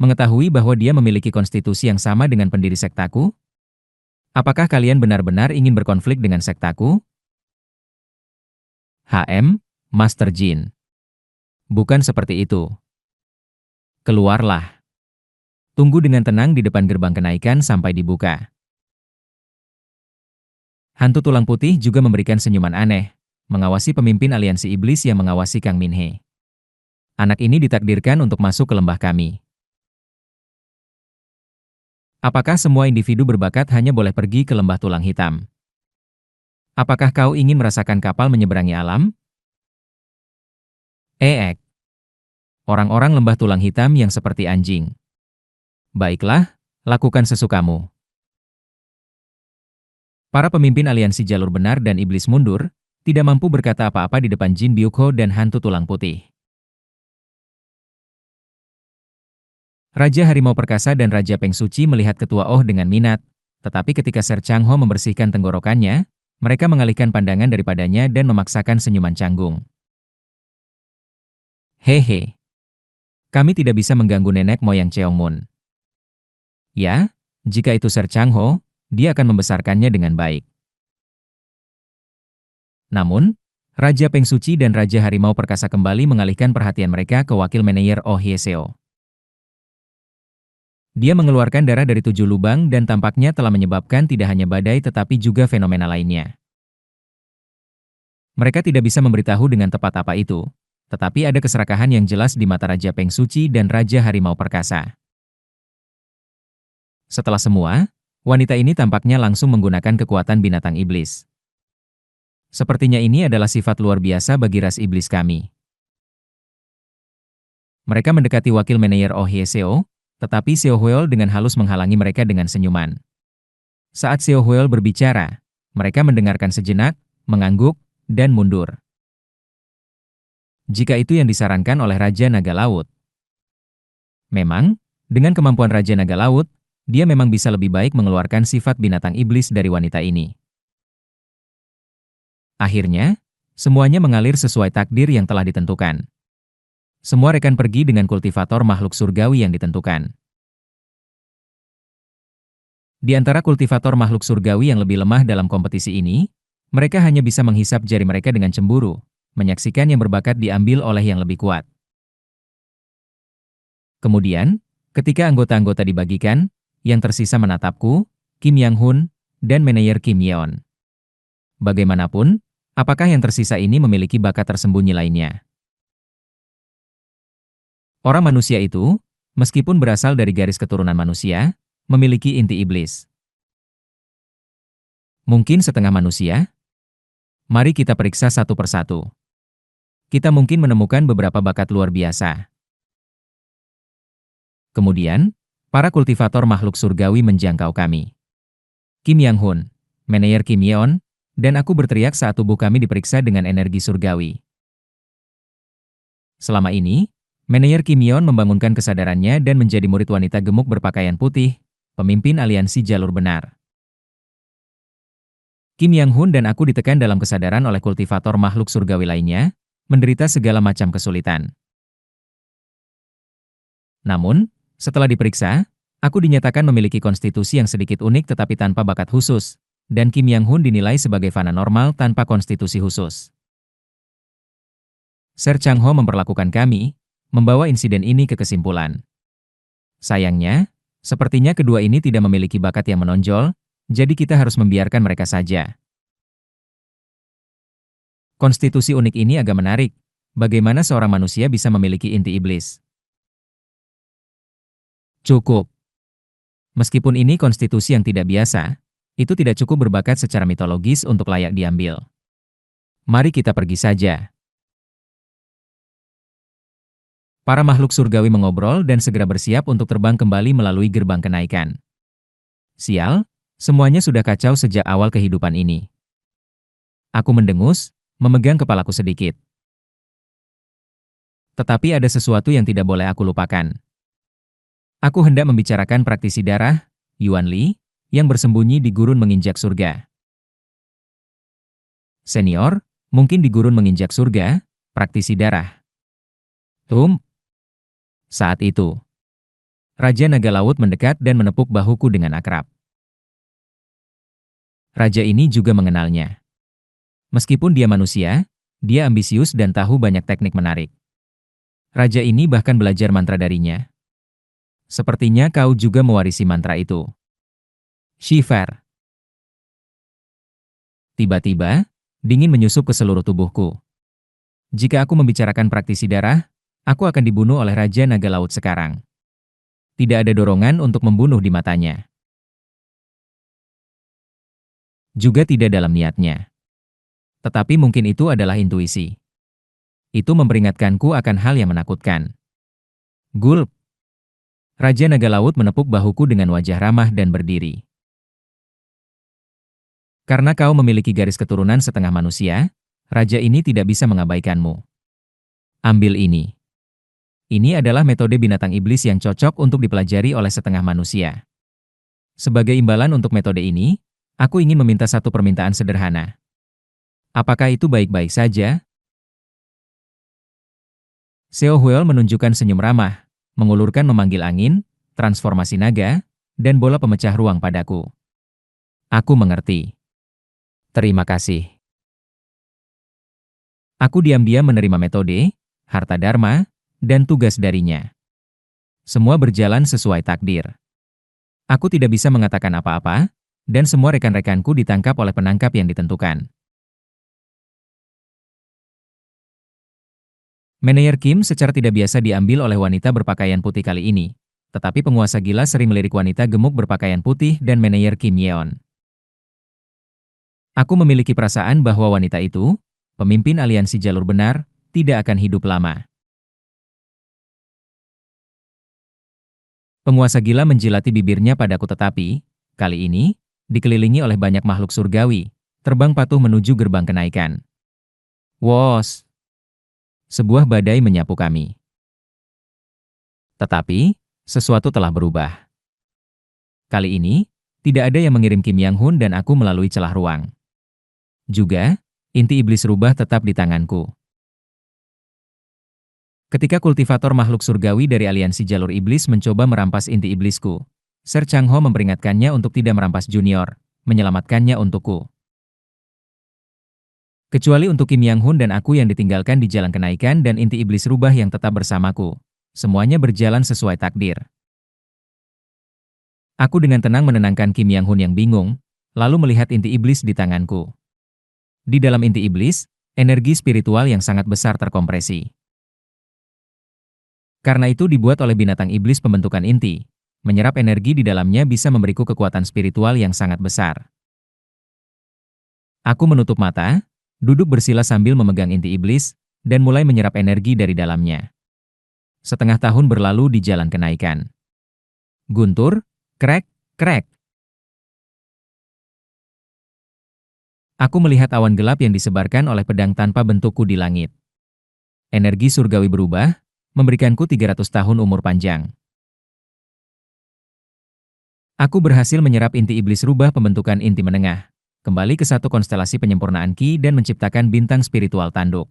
Mengetahui bahwa dia memiliki konstitusi yang sama dengan pendiri sektaku? Apakah kalian benar-benar ingin berkonflik dengan sektaku? Master Jin. Bukan seperti itu. Keluarlah. Tunggu dengan tenang di depan gerbang kenaikan sampai dibuka. Hantu tulang putih juga memberikan senyuman aneh, mengawasi pemimpin aliansi iblis yang mengawasi Kang Min-hye. Anak ini ditakdirkan untuk masuk ke lembah kami. Apakah semua individu berbakat hanya boleh pergi ke lembah tulang hitam? Apakah kau ingin merasakan kapal menyeberangi alam? Orang-orang lembah tulang hitam yang seperti anjing. Baiklah, lakukan sesukamu. Para pemimpin aliansi jalur benar dan iblis mundur, tidak mampu berkata apa-apa di depan Jin Byuk-ho dan hantu tulang putih. Raja Harimau Perkasa dan Raja Peng Suci melihat Ketua Oh dengan minat, tetapi ketika Ser Chang-ho membersihkan tenggorokannya, mereka mengalihkan pandangan daripadanya dan memaksakan senyuman canggung. Hehe. Kami tidak bisa mengganggu nenek moyang Cheongmun. Ya, jika itu Ser Chang-ho, dia akan membesarkannya dengan baik. Namun, Raja Peng Suci dan Raja Harimau Perkasa kembali mengalihkan perhatian mereka ke wakil manajer Oh Hye-seo. Dia mengeluarkan darah dari 7 lubang dan tampaknya telah menyebabkan tidak hanya badai tetapi juga fenomena lainnya. Mereka tidak bisa memberitahu dengan tepat apa itu, tetapi ada keserakahan yang jelas di mata Raja Peng Suci dan Raja Harimau Perkasa. Setelah semua, wanita ini tampaknya langsung menggunakan kekuatan binatang iblis. Sepertinya ini adalah sifat luar biasa bagi ras iblis kami. Mereka mendekati wakil manajer Oh Hye-seo, tetapi Seo Hweol dengan halus menghalangi mereka dengan senyuman. Saat Seo Hweol berbicara, mereka mendengarkan sejenak, mengangguk, dan mundur. Jika itu yang disarankan oleh Raja Naga Laut. Memang, dengan kemampuan Raja Naga Laut, dia memang bisa lebih baik mengeluarkan sifat binatang iblis dari wanita ini. Akhirnya, semuanya mengalir sesuai takdir yang telah ditentukan. Semua rekan pergi dengan kultivator makhluk surgawi yang ditentukan. Di antara kultivator makhluk surgawi yang lebih lemah dalam kompetisi ini, mereka hanya bisa menghisap jari mereka dengan cemburu, menyaksikan yang berbakat diambil oleh yang lebih kuat. Kemudian, ketika anggota-anggota dibagikan, yang tersisa menatapku, Kim Yang-hun, dan manajer Kim Yeon. Bagaimanapun, apakah yang tersisa ini memiliki bakat tersembunyi lainnya? Orang manusia itu, meskipun berasal dari garis keturunan manusia, memiliki inti iblis. Mungkin setengah manusia? Mari kita periksa satu persatu. Kita mungkin menemukan beberapa bakat luar biasa. Kemudian, para kultivator makhluk surgawi menjangkau kami. Kim Yang-hun, manajer Kim Yeon, dan aku berteriak saat tubuh kami diperiksa dengan energi surgawi. Selama ini, manajer Kim Yeon membangunkan kesadarannya dan menjadi murid wanita gemuk berpakaian putih, pemimpin aliansi jalur benar. Kim Yang Hun dan aku ditekan dalam kesadaran oleh kultivator makhluk surgawi lainnya, menderita segala macam kesulitan. Namun, setelah diperiksa, aku dinyatakan memiliki konstitusi yang sedikit unik tetapi tanpa bakat khusus, dan Kim Yang Hun dinilai sebagai fana normal tanpa konstitusi khusus. Ser Chang Ho memperlakukan kami, membawa insiden ini ke kesimpulan. Sayangnya, sepertinya kedua ini tidak memiliki bakat yang menonjol, jadi kita harus membiarkan mereka saja. Konstitusi unik ini agak menarik. Bagaimana seorang manusia bisa memiliki inti iblis? Cukup. Meskipun ini konstitusi yang tidak biasa, itu tidak cukup berbakat secara mitologis untuk layak diambil. Mari kita pergi saja. Para makhluk surgawi mengobrol dan segera bersiap untuk terbang kembali melalui gerbang kenaikan. Sial, semuanya sudah kacau sejak awal kehidupan ini. Aku mendengus, memegang kepalaku sedikit. Tetapi ada sesuatu yang tidak boleh aku lupakan. Aku hendak membicarakan praktisi darah, Yuan Li, yang bersembunyi di gurun menginjak surga. Senior, mungkin di gurun menginjak surga, praktisi darah. Saat itu, Raja Naga Laut mendekat dan menepuk bahuku dengan akrab. Raja ini juga mengenalnya. Meskipun dia manusia, dia ambisius dan tahu banyak teknik menarik. Raja ini bahkan belajar mantra darinya. Sepertinya kau juga mewarisi mantra itu. Shiver. Tiba-tiba, dingin menyusup ke seluruh tubuhku. Jika aku membicarakan praktisi darah, aku akan dibunuh oleh Raja Naga Laut sekarang. Tidak ada dorongan untuk membunuh di matanya. Juga tidak dalam niatnya. Tetapi mungkin itu adalah intuisi. Itu memperingatkanku akan hal yang menakutkan. Gulp. Raja Naga Laut menepuk bahuku dengan wajah ramah dan berdiri. Karena kau memiliki garis keturunan setengah manusia, raja ini tidak bisa mengabaikanmu. Ambil ini. Ini adalah metode binatang iblis yang cocok untuk dipelajari oleh setengah manusia. Sebagai imbalan untuk metode ini, aku ingin meminta satu permintaan sederhana. Apakah itu baik-baik saja? Seo Huel menunjukkan senyum ramah, mengulurkan memanggil angin, transformasi naga, dan bola pemecah ruang padaku. Aku mengerti. Terima kasih. Aku diam-diam menerima metode, harta dharma, dan tugas darinya. Semua berjalan sesuai takdir. Aku tidak bisa mengatakan apa-apa, dan semua rekan-rekanku ditangkap oleh penangkap yang ditentukan. Manajer Kim secara tidak biasa diambil oleh wanita berpakaian putih kali ini, tetapi penguasa gila sering melirik wanita gemuk berpakaian putih dan manajer Kim Yeon. Aku memiliki perasaan bahwa wanita itu, pemimpin aliansi jalur benar, tidak akan hidup lama. Penguasa gila menjilati bibirnya padaku tetapi, kali ini, dikelilingi oleh banyak makhluk surgawi, terbang patuh menuju gerbang kenaikan. Wos! Sebuah badai menyapu kami. Tetapi, sesuatu telah berubah. Kali ini, tidak ada yang mengirim Kim Yang Hun dan aku melalui celah ruang. Juga, inti iblis rubah tetap di tanganku. Ketika kultivator makhluk surgawi dari aliansi jalur iblis mencoba merampas inti iblisku, Ser Chang Ho memperingatkannya untuk tidak merampas junior, menyelamatkannya untukku. Kecuali untuk Kim Yang Hun dan aku yang ditinggalkan di jalan kenaikan dan inti iblis rubah yang tetap bersamaku, semuanya berjalan sesuai takdir. Aku dengan tenang menenangkan Kim Yang Hun yang bingung, lalu melihat inti iblis di tanganku. Di dalam inti iblis, energi spiritual yang sangat besar terkompresi. Karena itu dibuat oleh binatang iblis pembentukan inti, menyerap energi di dalamnya bisa memberiku kekuatan spiritual yang sangat besar. Aku menutup mata, duduk bersila sambil memegang inti iblis, dan mulai menyerap energi dari dalamnya. Setengah tahun berlalu di jalan kenaikan. Guntur, krek, krek. Aku melihat awan gelap yang disebarkan oleh pedang tanpa bentukku di langit. Energi surgawi berubah, memberikanku 300 tahun umur panjang. Aku berhasil menyerap inti iblis rubah pembentukan inti menengah, Kembali ke satu konstelasi penyempurnaan Ki dan menciptakan bintang spiritual tanduk.